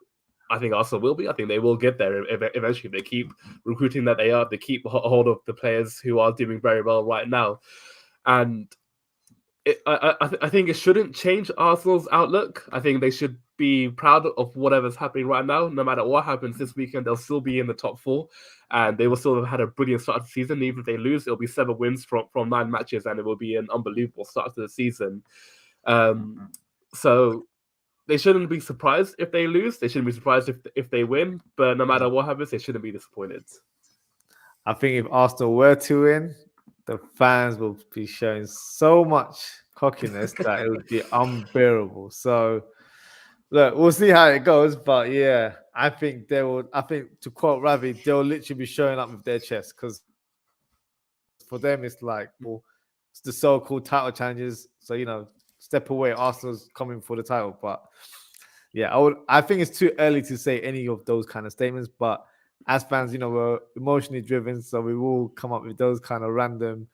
I think Arsenal will be. I think they will get there eventually. They keep recruiting that they keep hold of the players who are doing very well right now, and I think it shouldn't change Arsenal's outlook. I think they should be proud of whatever's happening right now. No matter what happens this weekend, they'll still be in the top 4, and they will still have had a brilliant start to the season. Even if they lose, it'll be 7 wins from 9 matches, and it will be an unbelievable start to the season. So they shouldn't be surprised if they lose. They shouldn't be surprised if they win. But no matter what happens, they shouldn't be disappointed. I think if Arsenal were to win, the fans will be showing so much cockiness that it would be unbearable. So, look, we'll see how it goes. But yeah, I think they will. I think, to quote Ravi, they'll literally be showing up with their chest, because for them it's like, well, it's the so-called title challenges. So, you know, step away. Arsenal's coming for the title. But yeah, I think it's too early to say any of those kind of statements. But as fans, you know, we're emotionally driven, so we will come up with those kind of random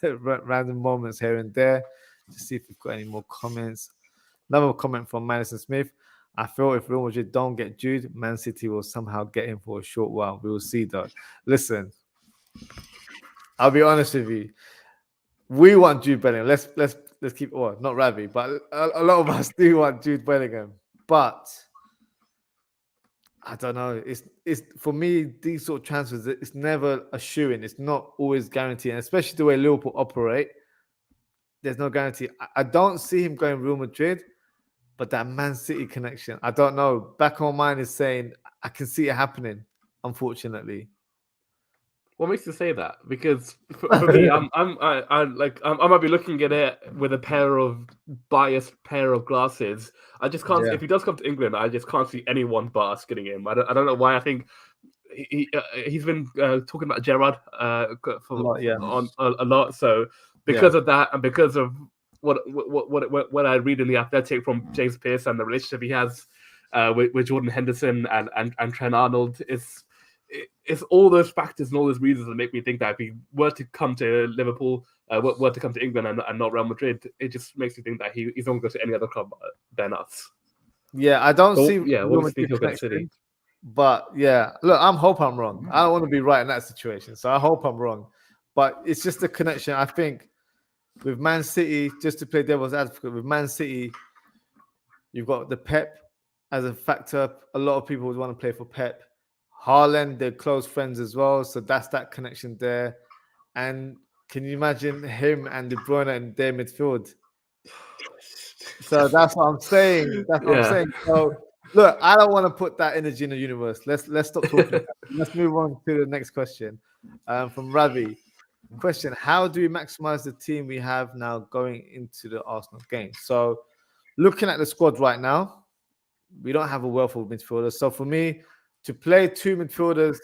moments here and there. To see if we've got any more comments. Another comment from Madison Smith. I feel if Real Madrid don't get Jude, Man City will somehow get him for a short while. We will see, though. Listen, I'll be honest with you. We want Jude Bellingham. Let's keep, well, not Ravi, but a lot of us do want Jude Bellingham. But I don't know. It's for me, these sort of transfers, it's never a shoo-in. It's not always guaranteed, and especially the way Liverpool operate. There's no guarantee. I don't see him going Real Madrid, but that Man City connection, I don't know. Back on my mind is saying I can see it happening. Unfortunately. What makes you say that? Because for me, I might be looking at it with a biased pair of glasses. I just can't. Yeah. If he does come to England, I just can't see anyone but us getting him. I don't know why. I think he's been talking about Gerrard for a lot. So because of that, and because of what I read in the Athletic from James Pearce and the relationship he has with Jordan Henderson and Trent Arnold, it's all those factors and all those reasons that make me think that if he were to come to Liverpool, were to come to England and not Real Madrid, it just makes me think that he's not going to go to any other club than us. Yeah, I don't see. Yeah, what do you think he'll get City? But yeah, look, I hope I'm wrong. I don't want to be right in that situation, so I hope I'm wrong. But it's just the connection. I think with Man City, just to play devil's advocate, with Man City, you've got the Pep as a factor. A lot of people would want to play for Pep. Haaland, they're close friends as well, so that's that connection there. And can you imagine him and De Bruyne in their midfield? So that's what I'm saying. That's what I'm saying. So look, I don't want to put that energy in the universe. Let's stop talking. Let's move on to the next question from Ravi. Question: how do we maximize the team we have now going into the Arsenal game? So looking at the squad right now, we don't have a wealth of midfielders. So for me, to play two midfielders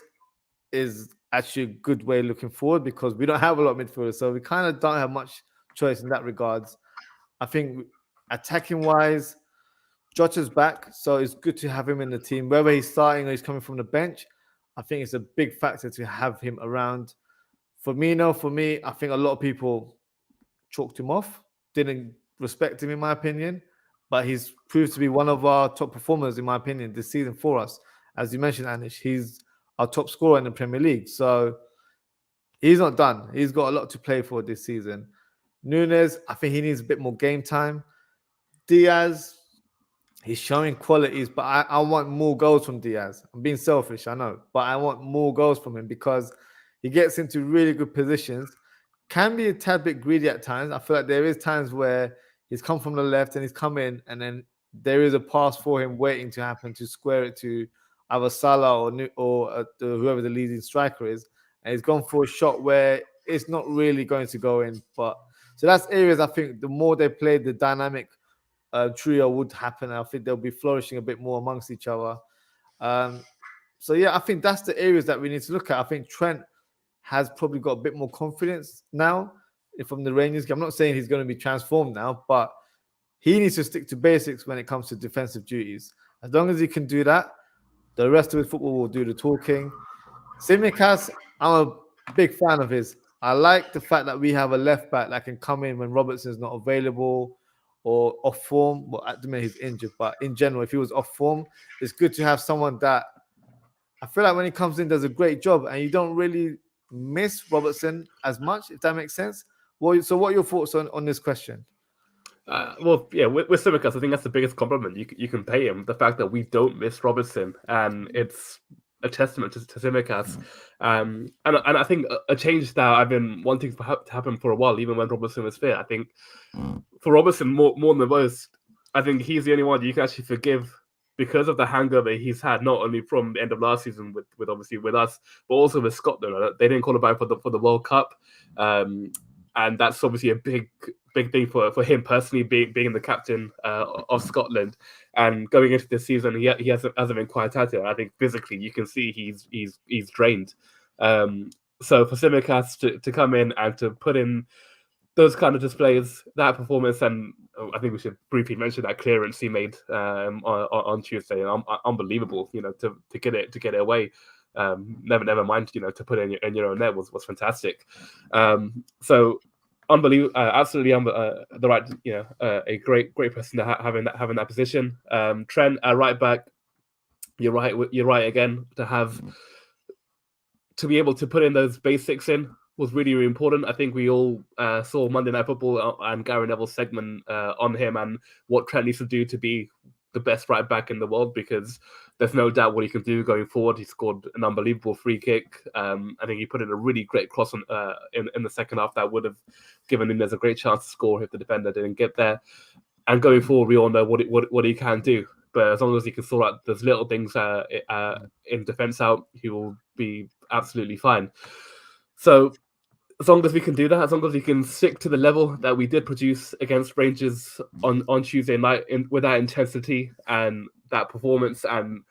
is actually a good way looking forward, because we don't have a lot of midfielders. So we kind of don't have much choice in that regards. I think attacking wise, Jota's back, so it's good to have him in the team. Whether he's starting or he's coming from the bench, I think it's a big factor to have him around. Firmino, for me, I think a lot of people chalked him off, didn't respect him in my opinion, but he's proved to be one of our top performers in my opinion this season for us. As you mentioned, Anish, he's our top scorer in the Premier League, so he's not done. He's got a lot to play for this season. Núñez, I think he needs a bit more game time. Diaz, he's showing qualities, but I want more goals from Diaz. I'm being selfish, I know, but I want more goals from him because he gets into really good positions. Can be a tad bit greedy at times. I feel like there is times where he's come from the left and he's come in, and then there is a pass for him waiting to happen to square it to either Salah or whoever the leading striker is, and he's gone for a shot where it's not really going to go in. But so that's areas I think the more they play, the dynamic trio would happen. I think they'll be flourishing a bit more amongst each other. So yeah, I think that's the areas that we need to look at. I think Trent has probably got a bit more confidence now from the Rangers game. I'm not saying he's going to be transformed now, but he needs to stick to basics when it comes to defensive duties. As long as he can do that, the rest of his football will do the talking. Tsimikas, I'm a big fan of his. I like the fact that we have a left back that can come in when Robertson's not available or off form. Well, at the minute he's injured, but in general, if he was off form, it's good to have someone that I feel like when he comes in does a great job, and you don't really miss Robertson as much, if that makes sense. So what are your thoughts on this question? Well, yeah, with Tsimikas, I think that's the biggest compliment you can pay him. The fact that we don't miss Robertson, and it's a testament to Tsimikas. And I think a change that I've been wanting to happen for a while, even when Robertson was fit. I think for Robertson, more than most, I think he's the only one you can actually forgive because of the hangover he's had, not only from the end of last season with obviously with us, but also with Scotland. They didn't qualify for the World Cup, and that's obviously a big thing for him personally, being the captain of Scotland. And going into this season, he hasn't been quite at it. I think physically you can see he's drained. So for Tsimikas to come in and to put in those kind of displays, that performance, and I think we should briefly mention that clearance he made on Tuesday. Unbelievable, to get it away. Never mind, to put in your own net was fantastic. So unbelievable, absolutely the right, a great person to having that position. Trent at right back, you're right again, to be able to put in those basics in was really, really important. I think we all saw Monday Night Football and Gary Neville's segment on him and what Trent needs to do to be the best right back in the world, because there's no doubt what he can do going forward. He scored an unbelievable free kick. I think he put in a really great cross in the second half that would have given him a great chance to score if the defender didn't get there. And going forward, we all know what he can do. But as long as he can sort out those little things in defence out, he will be absolutely fine. So as long as we can do that, as long as we can stick to the level that we did produce against Rangers on Tuesday night with that intensity and that performance and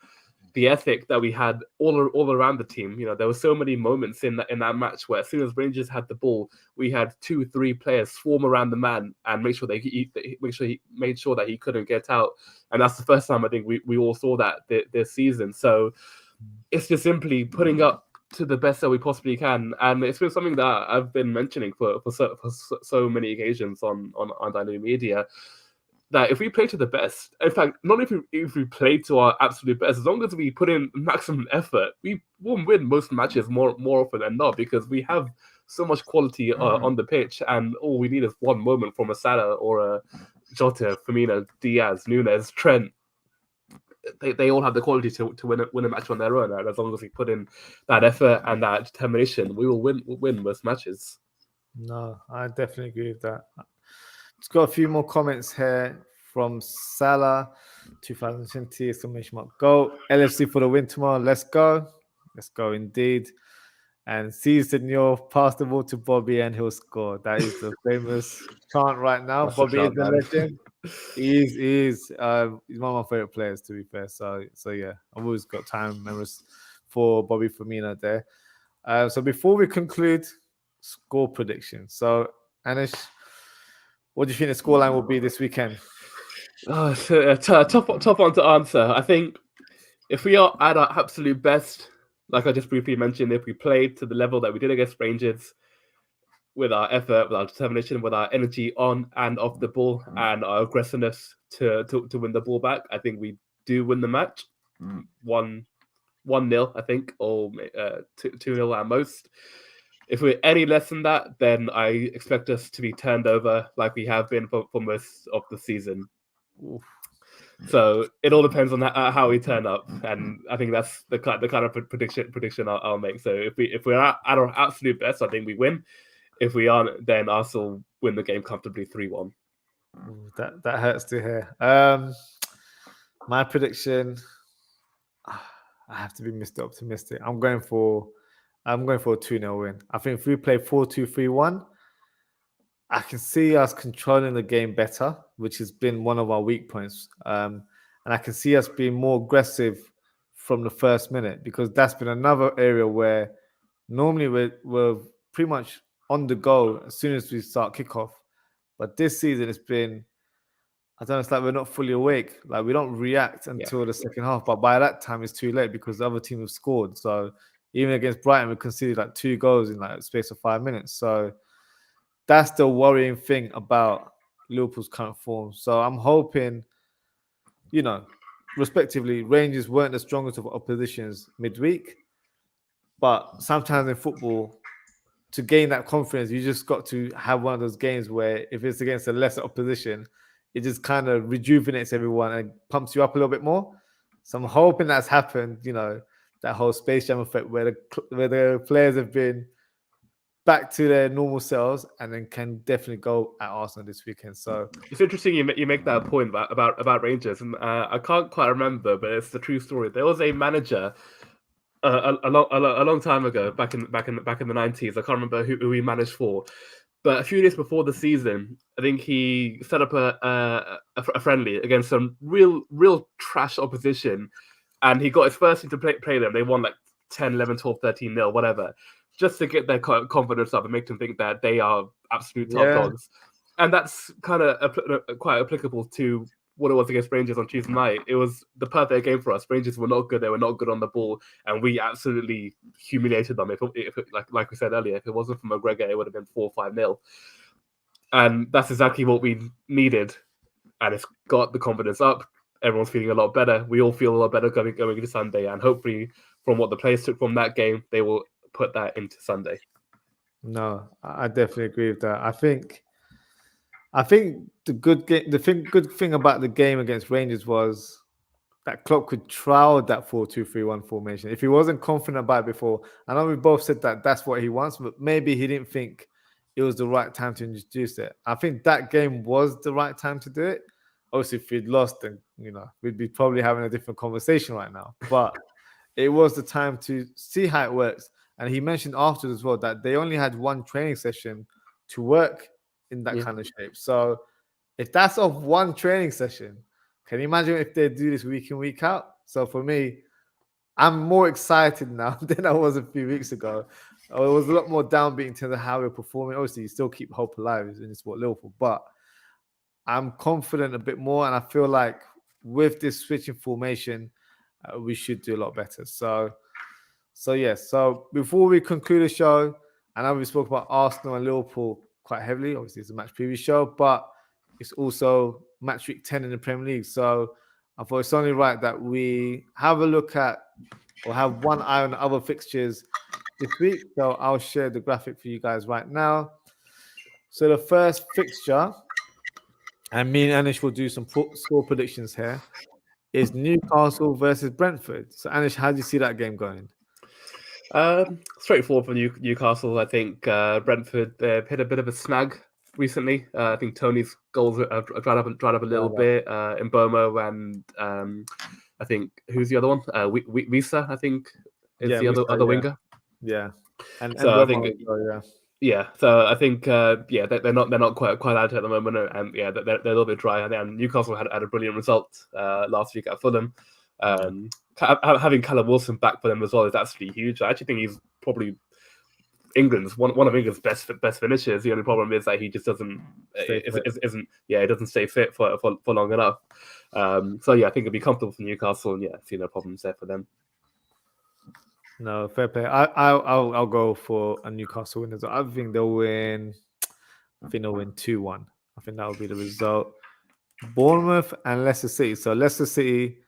the ethic that we had all around the team. There were so many moments in that match where as soon as Rangers had the ball, we had 2-3 players swarm around the man and make sure he made sure that he couldn't get out. And that's the first time I think we all saw that this season. So it's just simply putting up to the best that we possibly can, and it's been something that I've been mentioning for so many occasions on Dynamic Media, that if we play to the best, in fact, not if we play to our absolute best, as long as we put in maximum effort, we will win most matches more often than not, because we have so much quality on the pitch, and all we need is one moment from a Salah or a Jota, Firmino, Diaz, Nunes, Trent. They all have the quality to win a match on their own, and as long as we put in that effort and that determination, we will win most matches. No, I definitely agree with that. Just got a few more comments here from Salah, 2020 exclamation mark goal. LFC for the win tomorrow. Let's go indeed. And see Senor pass the ball to Bobby and he'll score. That is the famous chant right now. That's Bobby is the man. legend. He's one of my favorite players, to be fair. So yeah, I've always got time memories for Bobby Firmino there. So before we conclude, score prediction. So Anish, what do you think the scoreline will be this weekend? Tough one to answer. I think if we are at our absolute best, like I just briefly mentioned, if we played to the level that we did against Rangers, with our effort, with our determination, with our energy on and off the ball, and our aggressiveness to win the ball back, I think we do win the match. 1-0, I think, or 2-0 at most. If we're any less than that, then I expect us to be turned over like we have been for most of the season. Oof. So it all depends on how we turn up, and I think that's the kind of prediction I'll make. So if we're at our absolute best, I think we win. If we aren't, then Arsenal win the game comfortably 3-1. That hurts to hear. My prediction, I have to be Mr. Optimistic. I'm going for a 2-0 win. I think if we play 4-2-3-1, I can see us controlling the game better, which has been one of our weak points. And I can see us being more aggressive from the first minute, because that's been another area where normally we're pretty much on the go as soon as we start kickoff. But this season it's been, I don't know, it's like we're not fully awake. Like we don't react until the second half. But by that time it's too late because the other team have scored. So even against Brighton, we conceded like 2 goals in like a space of 5 minutes. So that's the worrying thing about Liverpool's current form. So I'm hoping, respectively, Rangers weren't the strongest of oppositions midweek. But sometimes in football, to gain that confidence, you just got to have one of those games where if it's against a lesser opposition, it just kind of rejuvenates everyone and pumps you up a little bit more. So I'm hoping that's happened, that whole Space Jam effect where the players have been back to their normal selves and then can definitely go at Arsenal this weekend. So it's interesting you make that point about Rangers, and I can't quite remember, but it's the true story. There was a manager a long time ago, back in the 90s. I can't remember who he managed for, but a few days before the season, I think he set up a friendly against some real trash opposition, and he got his first team to play them. They won like 10, 11, 12, 13-0, whatever, just to get their confidence up and make them think that they are absolute top dogs. And that's kind of quite applicable to what it was against Rangers on Tuesday night. It was the perfect game for us. Rangers were not good. They were not good on the ball, and we absolutely humiliated them. If like we said earlier, if it wasn't for McGregor, it would have been 4 or 5-0. And that's exactly what we needed. And it's got the confidence up. Everyone's feeling a lot better. We all feel a lot better going into Sunday. And hopefully, from what the players took from that game, they will put that into Sunday. No, I definitely agree with that. I think the good thing about the game against Rangers was that Klopp could trial that 4-2-3-1 formation. If he wasn't confident about it before, I know we both said that that's what he wants, but maybe he didn't think it was the right time to introduce it. I think that game was the right time to do it. Obviously, if we'd lost, then we'd be probably having a different conversation right now. But it was the time to see how it works. And he mentioned afterwards as well that they only had one training session to work in that kind of shape. So if that's off one training session, can you imagine if they do this week in, week out? So for me, I'm more excited now than I was a few weeks ago. It was a lot more downbeat in terms of how we're performing. Obviously, you still keep hope alive in this sport, Liverpool, but I'm confident a bit more, and I feel like with this switching formation, we should do a lot better. So yes. So before we conclude the show, I know we spoke about Arsenal and Liverpool quite heavily. Obviously, it's a match preview show, but it's also match week 10 in the Premier League. So I thought it's only right that we have a look at or have one eye on the other fixtures this week. So I'll share the graphic for you guys right now. So the first fixture, and me and Anish will do some score predictions here, is Newcastle versus Brentford. So Anish, how do you see that game going? Straightforward for Newcastle. I think Brentford hit a bit of a snag recently. I think Tony's goals have dried up a little bit. In Bomo and I think who's the other one? Wisa, I think is the other winger. Yeah, and so I think yeah. So I think they're not quite out at the moment, and they're a little bit dry. And Newcastle had a brilliant result last week at Fulham. Having Callum Wilson back for them as well is absolutely huge. I actually think he's probably one of England's best finishers. The only problem is that he just doesn't stay fit for long enough. So yeah, I think it'd be comfortable for Newcastle, and yeah, I see no problems there for them. No, fair play. I'll go for a Newcastle win as well. I think they'll win. I think they'll win 2-1. I think that will be the result. Bournemouth and Leicester City. So Leicester City,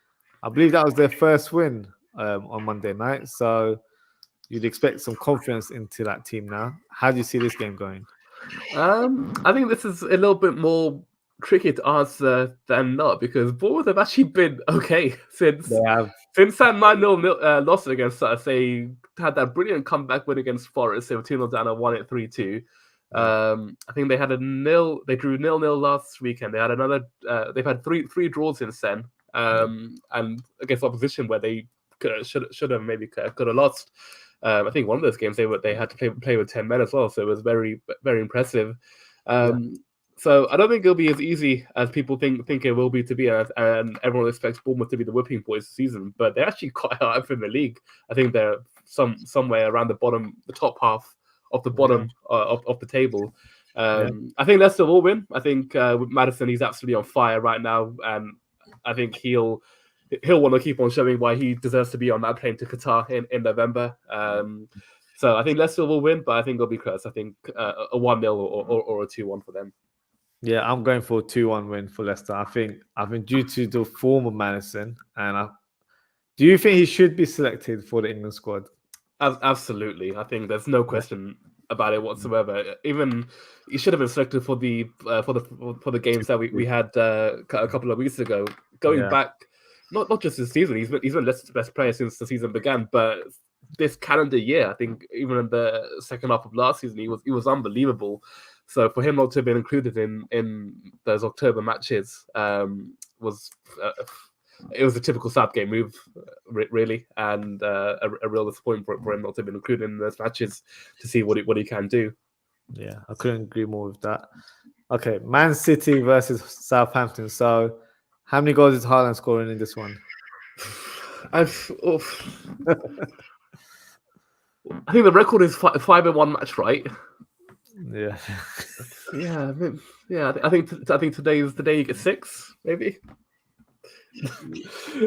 I believe that was their first win on Monday night. So you'd expect some confidence into that team now. How do you see this game going? I think this is a little bit more tricky to answer than not, because Bournemouth have actually been okay since that 9-0 loss against us. They had that brilliant comeback win against Forest. They were 2-0 down and won it 3-2. I think they had they drew 0-0 last weekend. They had another. They've had three draws since then, and against opposition where they should have could have lost. I think one of those games they had to play with 10 men as well, so it was very, very impressive. So I don't think it'll be as easy as people think it will be to be, and everyone expects Bournemouth to be the whipping boys this season, but they're actually quite high up in the league. I think they're somewhere around the top half of the bottom of the table. I think Leicester will win. I think with Maddison, he's absolutely on fire right now, and I think he'll want to keep on showing why he deserves to be on that plane to Qatar in November. So I think Leicester will win, but I think it'll be close. I think a 1-0 or a 2-1 for them. Yeah, I'm going for a 2-1 win for Leicester. I think due to the form of Maddison, and do you think he should be selected for the England squad? Absolutely. I think there's no question about it whatsoever. Even he should have been selected for the games that we had a couple of weeks ago. Going back, not just this season, he's been Leicester's best player since the season began. But this calendar year. I think even in the second half of last season, he was unbelievable. So for him not to have been included in those October matches was it was a typical Southgate move, really, and a real disappointment for him not to have been included in those matches to see what he can do. Yeah, I couldn't agree more with that. Okay, Man City versus Southampton. So, how many goals is Haaland scoring in this one? I think the record is 5-1 match, right? Yeah. Yeah. I think today is the day you get 6, maybe.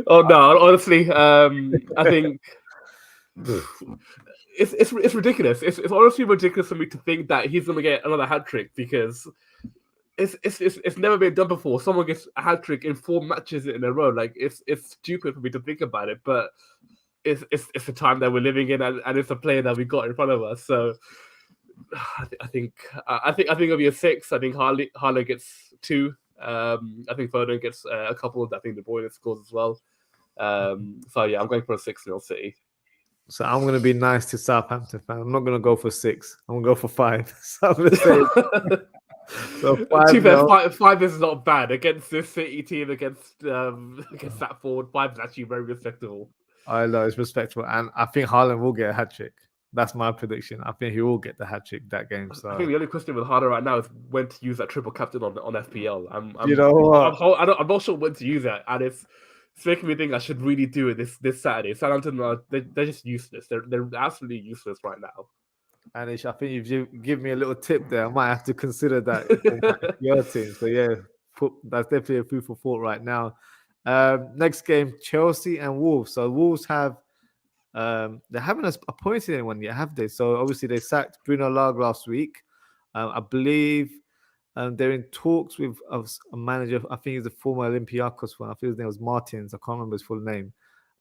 Oh no! Honestly, I think it's ridiculous. It's honestly ridiculous for me to think that he's going to get another hat trick because it's never been done before. Someone gets a hat trick in 4 matches in a row. Like it's stupid for me to think about it, but it's the time that we're living in, and it's a player that we got in front of us. So I think it'll be a 6. I think Haaland gets 2. I think Foden gets a couple. I think De Bruyne scores as well. So yeah, I'm going for a 6-0 City. So I'm going to be nice to Southampton fan. I'm not going to go for 6. I'm going to go for 5. So I'm going to say. So 5 is not bad against this City team. Against that forward, 5 is actually very respectable. I know it's respectful, and I think Haaland will get a hat trick. That's my prediction. I think he will get the hat trick that game. So I think the only question with Haaland right now is when to use that triple captain on FPL. I'm not sure when to use that, and it's making me think I should really do it this Saturday. Southampton, they're just useless. They're absolutely useless right now. Anish, I think you've given me a little tip there. I might have to consider that your team. So yeah, that's definitely a food for thought right now. Next game, Chelsea and Wolves. So Wolves have they haven't appointed anyone yet, have they? So obviously they sacked Bruno Lage last week. I believe they're in talks with a manager. I think he's a former Olympiacos one. I think his name was Martins. I can't remember his full name.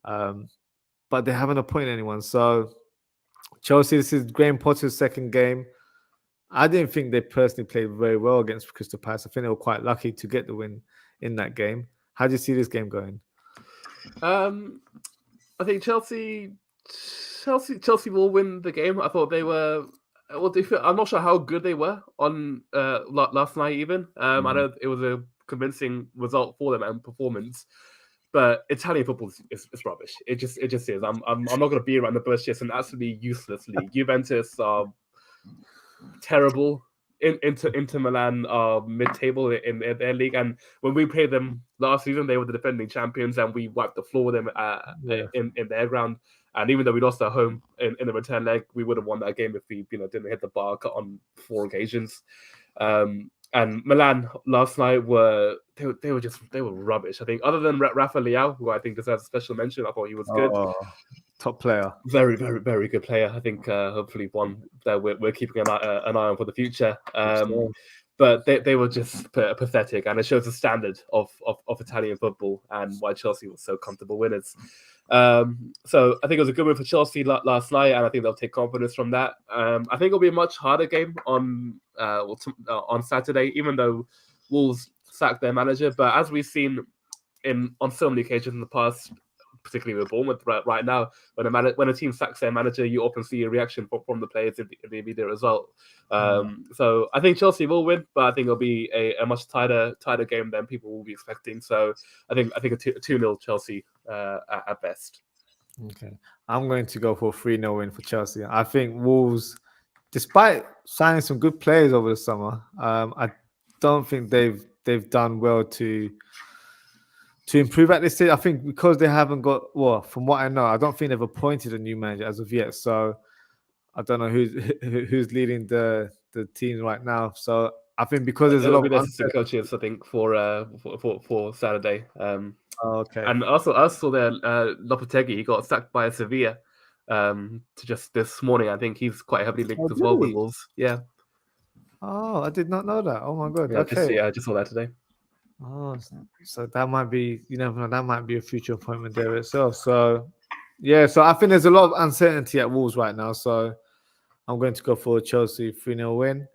But they haven't appointed anyone. So Chelsea, this is Graham Potter's second game. I didn't think they personally played very well against Crystal Palace. I think they were quite lucky to get the win in that game. How do you see this game going? I think Chelsea will win the game. I thought they were. Well, I'm not sure how good they were on last night. Even I know it was a convincing result for them and performance, but Italian football is rubbish. It just is. I'm not going to be around the bush. It's an absolutely useless league. Juventus are terrible. Inter Milan are mid-table in their league, and when we played them last season, they were the defending champions, and we wiped the floor with them in their ground. And even though we lost at home in the return leg, we would have won that game if we didn't hit the bar on 4 occasions. And Milan last night were rubbish. I think other than Rafa Leao, who I think deserves a special mention, I thought he was good. Top player, very, very, very good player. I think hopefully one that we're keeping an eye on for the future. But they were just pathetic, and it shows the standard of Italian football and why Chelsea was so comfortable winners. So I think it was a good win for Chelsea last night, and I think they'll take confidence from that. I think it'll be a much harder game on Saturday, even though Wolves sacked their manager. But as we've seen on so many occasions in the past, particularly with Bournemouth right now, when a team sacks their manager, you often see a reaction from the players in the immediate result. So I think Chelsea will win, but I think it'll be a much tighter game than people will be expecting. So I think a 2-0 Chelsea at best. Okay, I'm going to go for a 3-0 win for Chelsea. I think Wolves, despite signing some good players over the summer, I don't think they've done well to improve at this stage. I think because they haven't got, well, from what I know, I don't think they've appointed a new manager as of yet. So I don't know who's leading the team right now. So I think because there's a lot of assistant coaches, I think for Saturday. Okay. And also I saw there Lopetegui, he got sacked by Sevilla to just this morning. I think he's quite heavily linked as well with Wolves. Yeah. Oh, I did not know that. Oh my god. Yeah, okay. I just saw that today. Oh, so that might be, you never know, that might be a future appointment there itself. So yeah, so I think there's a lot of uncertainty at Wolves right now. So I'm going to go for a Chelsea 3-0 win.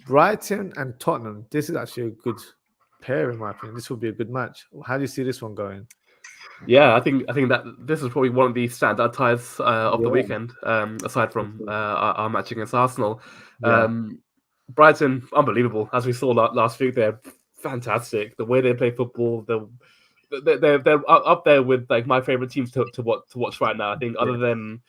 Brighton and Tottenham. This is actually a good pair in my opinion. This will be a good match. How do you see this one going? Yeah, I think that this is probably one of the standout ties of the weekend, aside from our match against Arsenal. Brighton, unbelievable. As we saw last week, they're fantastic. The way they play football, they're up there with like my favorite teams to watch right now. I think other than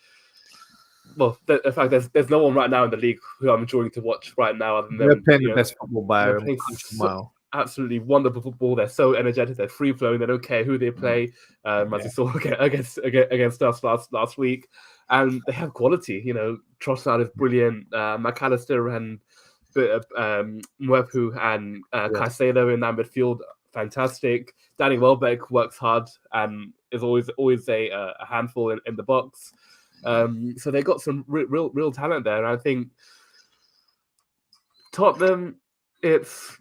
in fact, there's no one right now in the league who I'm enjoying to watch right now other than they're playing the best football by they're a playing mile. absolutely wonderful football. They're so energetic. They're free flowing. They don't care who they play. As you saw against us last week, and they have quality. You know, Trossard is brilliant. McAllister and Mwepu and Caicedo in that midfield, fantastic. Danny Welbeck works hard and is always a handful in the box. So they got some real talent there. And I think Tottenham, it's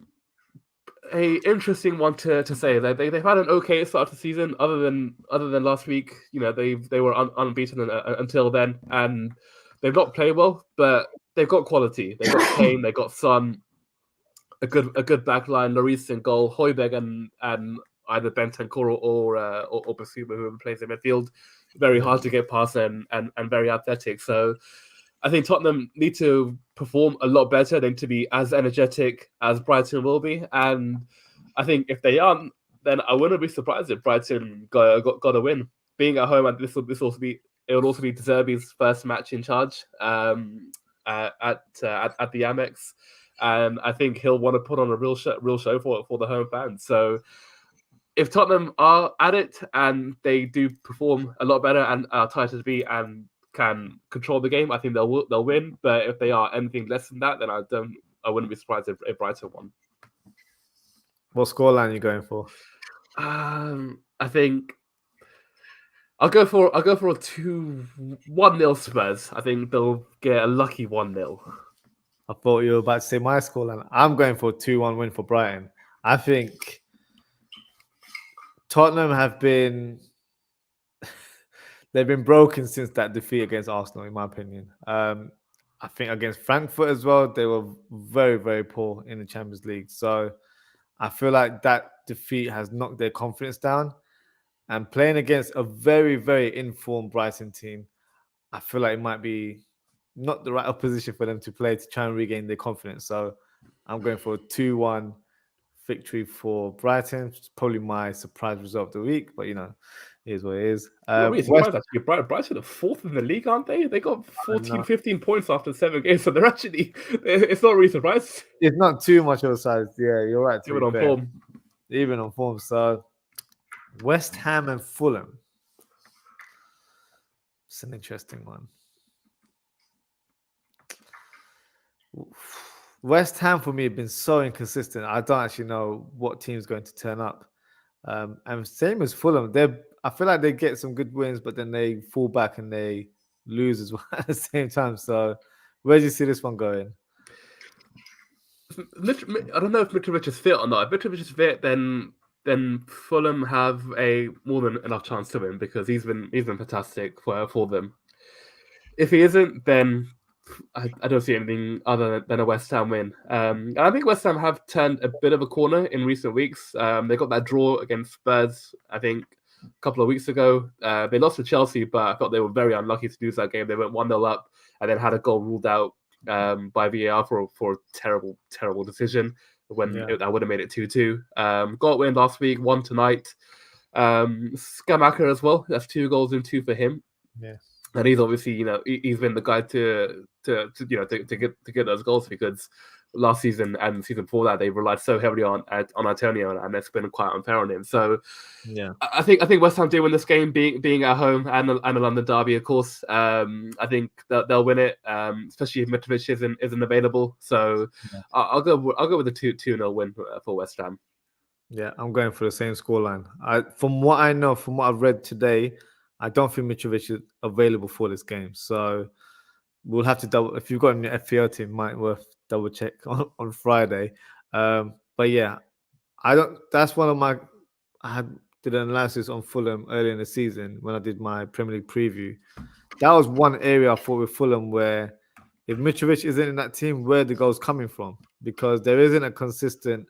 a interesting one to say. They've had an okay start to the season, other than last week. You know, they were unbeaten until then, and they've not played well, but they've got quality. They've got Kane, they've got Son, a good back line, Lloris in goal, Højbjerg and either Bentancur or Basuma, whoever plays in midfield. Very hard to get past and very athletic. So I think Tottenham need to perform a lot better. They need to be as energetic as Brighton will be. And I think if they aren't, then I wouldn't be surprised if Brighton got a win. Being at home, and it would also be De Zerbi's first match in charge at the Amex. And I think he'll want to put on a real show for the home fans. So if Tottenham are at it and they do perform a lot better and are tighter to beat and can control the game, I think they'll win. But if they are anything less than that, then I wouldn't be surprised if Brighton won. What scoreline are you going for? I think I'll go for a 1-0 Spurs. I think they'll get a lucky 1-0. I thought you were about to say my scoreline. I'm going for a 2-1 win for Brighton. I think Tottenham have been they've been broken since that defeat against Arsenal, in my opinion. I think against Frankfurt as well, they were very, very poor in the Champions League. So I feel like that defeat has knocked their confidence down. And playing against a very, very informed Brighton team, I feel like it might be not the right opposition for them to play to try and regain their confidence. So I'm going for a 2-1 victory for Brighton. It's probably my surprise result of the week, but it is what it is. Really surprised actually. Brighton are fourth in the league, aren't they? They got 15 points after 7 games, so they're actually. It's not really surprised. It's not too much of a size. Yeah, you're right. Even on form. So West Ham and Fulham. It's an interesting one. West Ham for me have been so inconsistent. I don't actually know what team's going to turn up. And same as Fulham, I feel like they get some good wins, but then they fall back and they lose as well at the same time. So where do you see this one going? I don't know if Mitrovic is fit or not. If Mitrovic is fit, then Fulham have a more than enough chance to win because he's been fantastic for them. If he isn't, then I don't see anything other than a West Ham win. And I think West Ham have turned a bit of a corner in recent weeks. They got that draw against Spurs, I think, a couple of weeks ago. They lost to Chelsea, but I thought they were very unlucky to lose that game. They went 1-0 up and then had a goal ruled out by VAR for a terrible decision when I would have made it 2-2. Got a win last week, 1 tonight. Scamacca as well. That's 2 goals and 2 for him. Yeah. And he's obviously, he's been the guy to get those goals because last season and the season before that they relied so heavily on Antonio, and that's been quite unfair on him. So yeah, I think West Ham do win this game, being at home and a London derby, of course. I think they'll win it, especially if Mitrovic isn't available. So I'll go with the 2-0 win for West Ham. Yeah, I'm going for the same scoreline. From what I know, from what I've read today, I don't think Mitrovic is available for this game. So we'll have to double. If you've got an FPL team, might worth double check on Friday. But yeah, that's one of my. I did an analysis on Fulham earlier in the season when I did my Premier League preview. That was one area I thought with Fulham where if Mitrovic isn't in that team, where the goal's coming from, because there isn't a consistent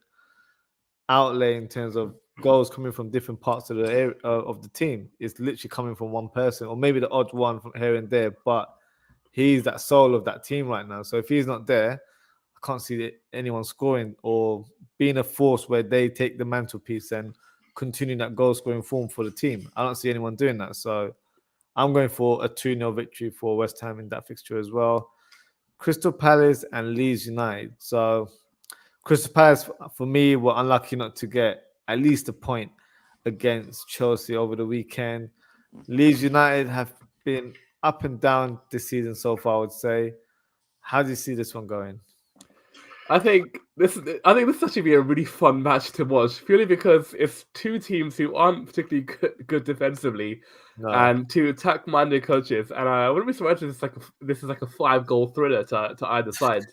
outlay in terms of goals coming from different parts of the area, of the team. It's literally coming from one person, or maybe the odd one from here and there. But he's that soul of that team right now. So if he's not there, I can't see anyone scoring or being a force where they take the mantelpiece and continue that goal scoring form for the team. I don't see anyone doing that. So I'm going for a 2-0 victory for West Ham in that fixture as well. Crystal Palace and Leeds United. So Crystal Palace, for me, were unlucky not to get at least a point against Chelsea over the weekend. Leeds United have been up and down this season so far, I would say. How do you see this one going? I think this is actually be a really fun match to watch, purely because it's two teams who aren't particularly good defensively, and two attack-minded coaches. And I wouldn't be surprised if this is like a 5-goal thriller to either side.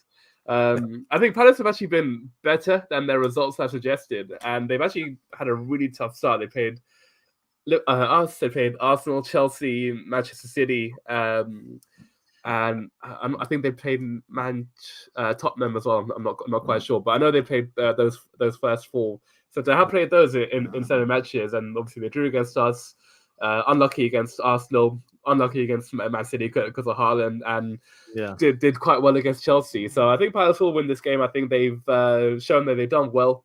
I think Palace have actually been better than their results have suggested, and they've actually had a really tough start. They played Arsenal, Chelsea, Manchester City, and I think they played Tottenham as well. I'm not quite sure, but I know they played those first four. So they have played those in 7 matches, and obviously they drew against us, unlucky against Arsenal, unlucky against Man City because of Haaland, and did quite well against Chelsea. So I think Palace will win this game. I think they've shown that they've done well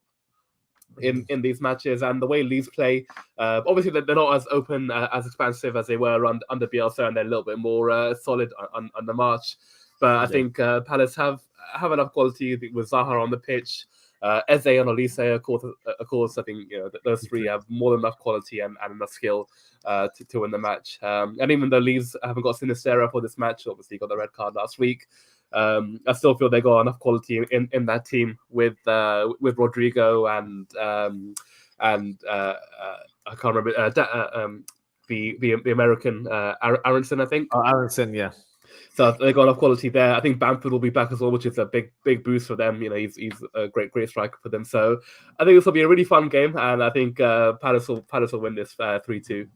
in these matches, and the way Leeds play, obviously they're not as open, as expansive as they were under Bielsa, and they're a little bit more solid on the march. But I think Palace have enough quality with Zaha on the pitch, Eze and Olise, of course. I think those three have more than enough quality and enough skill to win the match. And even though Leeds haven't got Sinistera for this match, obviously got the red card last week, I still feel they got enough quality in that team with Rodrigo and I can't remember the American Aronson, I think. Oh, Aronson, yeah. So they got enough quality there. I think Bamford will be back as well, which is a big boost for them. He's a great striker for them. So I think this will be a really fun game, and I think Palace will win this 3-2.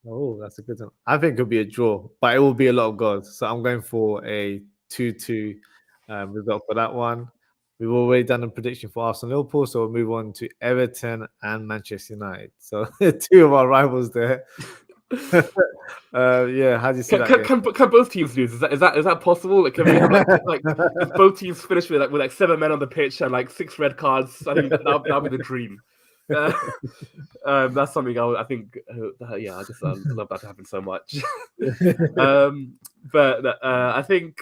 Oh, that's a good one. I think it'll be a draw, but it will be a lot of goals. So I'm going for a 2-2 result for that one. We've already done a prediction for Arsenal and Liverpool, so we'll move on to Everton and Manchester United. So 2 of our rivals there. How do you see that? Can both teams lose? Is that possible? Like, can we have if both teams finish with 7 men on the pitch and 6 red cards? I think that'll be the dream. That's something I think. I love that to happen so much. But I think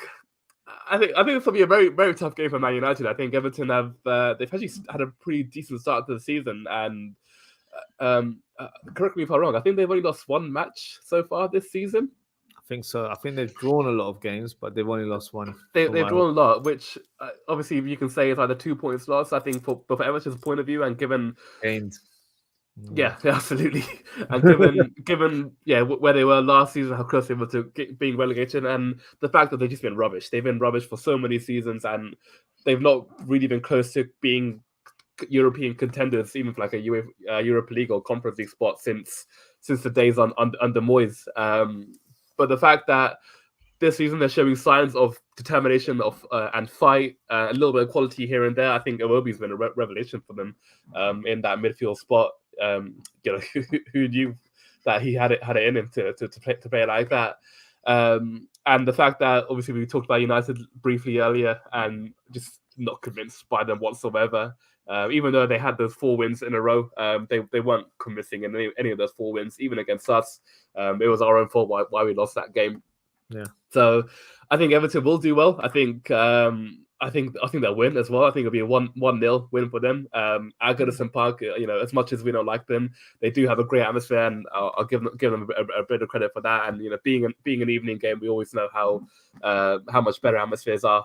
this will be a very, very tough game for Man United. I think Everton they've actually had a pretty decent start to the season, and correct me if I'm wrong, I think they've only lost 1 match so far this season. I think so. I think they've drawn a lot of games, but they've only lost 1. They've drawn a lot, which obviously you can say is either 2 points lost. I think for Everton's point of view, and given gained. Yeah, absolutely. And given where they were last season, how close they were to being relegated, and the fact that they've just been rubbish. They've been rubbish for so many seasons, and they've not really been close to being European contenders, even for a Europa League or Conference League spot since the days under Moyes. But the fact that this season they're showing signs of determination and fight, a little bit of quality here and there, I think Iwobi's been a revelation for them in that midfield spot. Who knew that he had it in him to play like that? And the fact that obviously we talked about United briefly earlier, and just not convinced by them whatsoever. Even though they had those 4 wins in a row, they weren't convincing in any of those 4 wins, even against us. It was our own fault why we lost that game. Yeah. So I think Everton will do well. I think they'll win as well. I think it'll be a 1-0 win for them. At Goodison Park, as much as we don't like them, they do have a great atmosphere, and I'll give them a bit of credit for that. And being an evening game, we always know how much better atmospheres are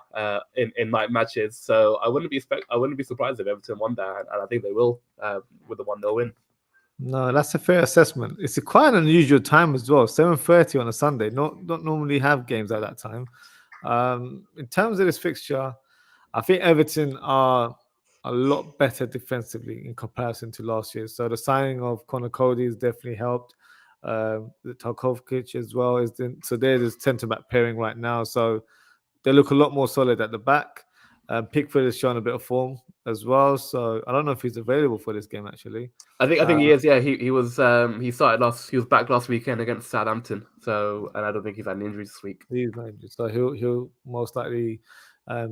in night matches. So I wouldn't be surprised if Everton won that, and I think they will with the 1-0 win. No, that's a fair assessment. It's quite an unusual time as well. 7:30 on a Sunday. Don't normally have games at that time. In terms of this fixture, I think Everton are a lot better defensively in comparison to last year. So the signing of Conor Cody has definitely helped. The Tarkovkic as well so they're the centre back pairing right now. So they look a lot more solid at the back. Pickford has shown a bit of form as well, so I don't know if he's available for this game actually. I think he is. Yeah, he was. He started last. He was back last weekend against Southampton. So, and I don't think he's had an injury this week. He's not injured, so he'll most likely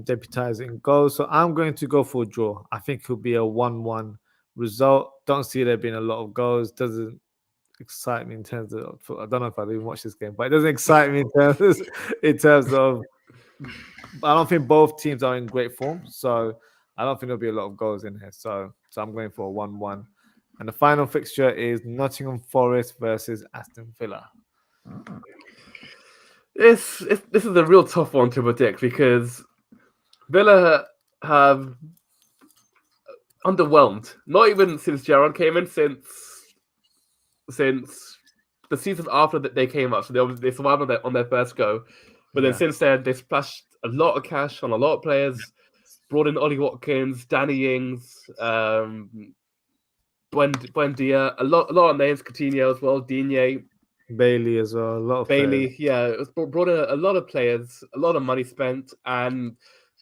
deputize in goal. So I'm going to go for a draw. I think it'll be a 1-1 result. Don't see there being a lot of goals. Doesn't excite me in terms of. I don't know if I'd even watch this game, but it doesn't excite me in terms of. I don't think both teams are in great form, so I don't think there'll be a lot of goals in here. So I'm going for a 1-1. And the final fixture is Nottingham Forest versus Aston Villa. This is a real tough one to predict because Villa have underwhelmed. Not even since Gerrard came in, since the season after that they came up. So they survived on their first go. But then since then, they splashed a lot of cash on a lot of players, brought in Ollie Watkins, Danny Ings, Buendia, a lot of names, Coutinho as well, Digne. Bailey as well, a lot of Bailey, players. yeah. It brought in a lot of players, a lot of money spent, and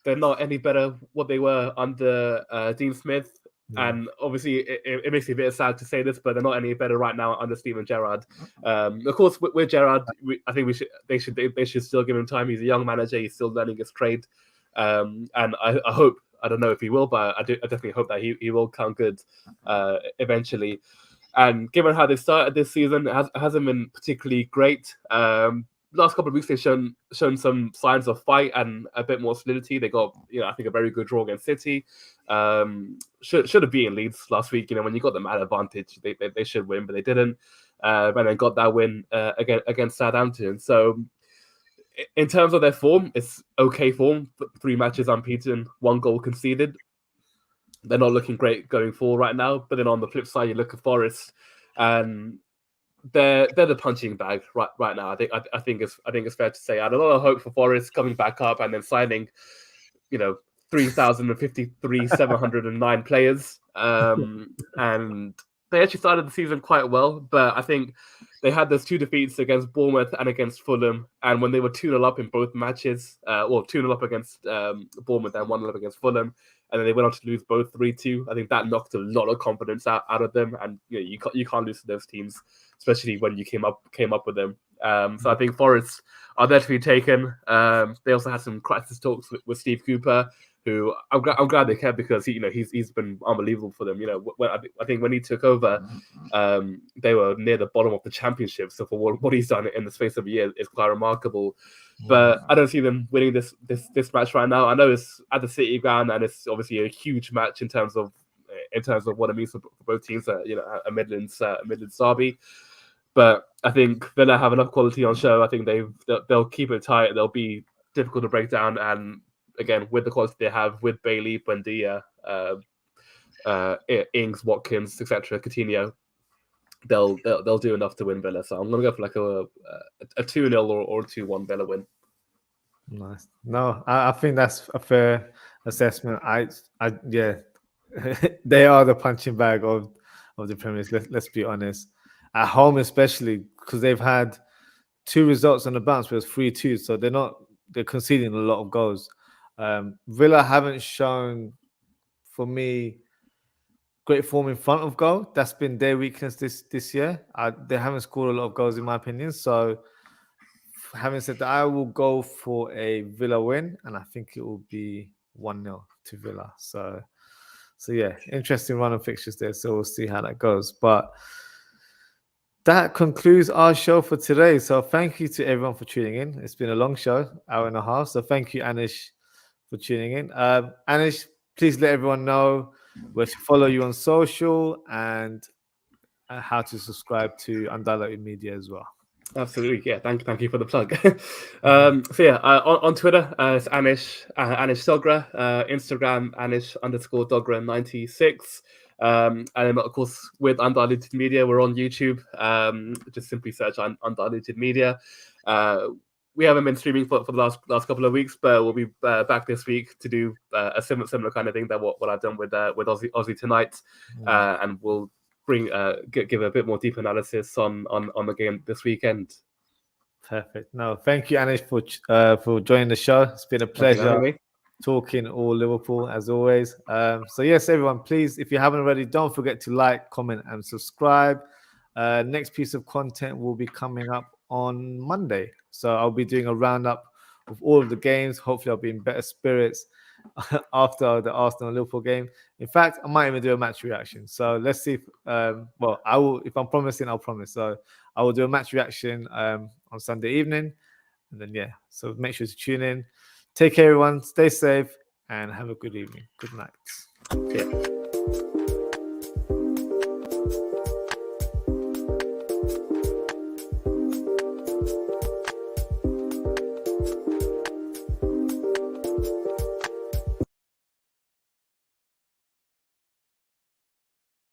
they're not any better what they were under Dean Smith. Yeah. And obviously, it makes me a bit sad to say this, but they're not any better right now under Steven Gerrard. Of course, with Gerrard, I think they should still give him time. He's a young manager; he's still learning his trade. And I hope, I don't know if he will, but I definitely hope that he will come good eventually. And given how they started this season, it hasn't been particularly great. Last couple of weeks, they've shown some signs of fight and a bit more solidity. They got, I think a very good draw against City. Should have beaten Leeds last week. When you got them at advantage, they should win, but they didn't. And then got that win against Southampton. So in terms of their form, it's okay form. 3 matches unbeaten, 1 goal conceded. They're not looking great going forward right now. But then on the flip side, you look at Forest, and they're the punching bag right now. I think it's fair to say. I had a lot of hope for Forest coming back up and then signing, 3,053 709 players, and they actually started the season quite well. But I think they had those 2 defeats against Bournemouth and against Fulham, and when they were 2-0 up in both matches, 2-0 up against Bournemouth and 1-0 up against Fulham, and then they went on to lose both 3-2. I think that knocked a lot of confidence out of them, and you can't lose to those teams, especially when you came up with them. So I think Forest are there to be taken. They also had some crisis talks with Steve Cooper, who I'm glad they kept, because he's been unbelievable for them. I think when he took over, they were near the bottom of the championship. So for what he's done in the space of a year is quite remarkable. But I don't see them winning this match right now. I know it's at the City ground, and it's obviously a huge match in terms of what it means for both teams. A Midlands derby. But I think Villa have enough quality on show. I think they'll keep it tight. They'll be difficult to break down, and again, with the quality they have with Bailey, Buendia, Ings, Watkins, etc., Coutinho, they'll do enough to win Villa. So I'm going to go for like a 2-0 or a 2-1 Villa win. Nice. No, I think that's a fair assessment. Yeah, they are the punching bag of the Premier League. Let's be honest. At home, especially, because they've had 2 results on the bounce, where it's 3-2, so they're conceding a lot of goals. Villa haven't shown, for me, great form in front of goal. That's been their weakness this year. They haven't scored a lot of goals, in my opinion. So, having said that, I will go for a Villa win, and I think it will be 1-0 to Villa. So yeah, interesting run of fixtures there. So we'll see how that goes. But that concludes our show for today. So thank you to everyone for tuning in. It's been a long show, hour and a half. So thank you, Anish, for tuning in. Anish, please let everyone know where to follow you on social and how to subscribe to Untitled Media as well. Absolutely, yeah. Thank you for the plug. So yeah, on Twitter, it's Anish Dogra. Instagram, Anish_Dogra 96. And then, of course, with Undiluted Media, we're on YouTube. Just simply search Undiluted Media. We haven't been streaming for the last couple of weeks, but we'll be back this week to do a similar kind of thing that what I've done with Ozzie tonight, and we'll give a bit more deep analysis on the game this weekend. Perfect. No, thank you, Anish, for joining the show. It's been a pleasure talking all Liverpool as always. So yes, everyone, please, if you haven't already, don't forget to like, comment, and subscribe. Next piece of content will be coming up on Monday. So I'll be doing a roundup of all of the games. Hopefully, I'll be in better spirits after the Arsenal and Liverpool game. In fact, I might even do a match reaction. So let's see. Well, I will. If I'm promising, I'll promise. So I will do a match reaction on Sunday evening, and then yeah. So make sure to tune in. Take care, everyone. Stay safe and have a good evening. Good night. Yeah.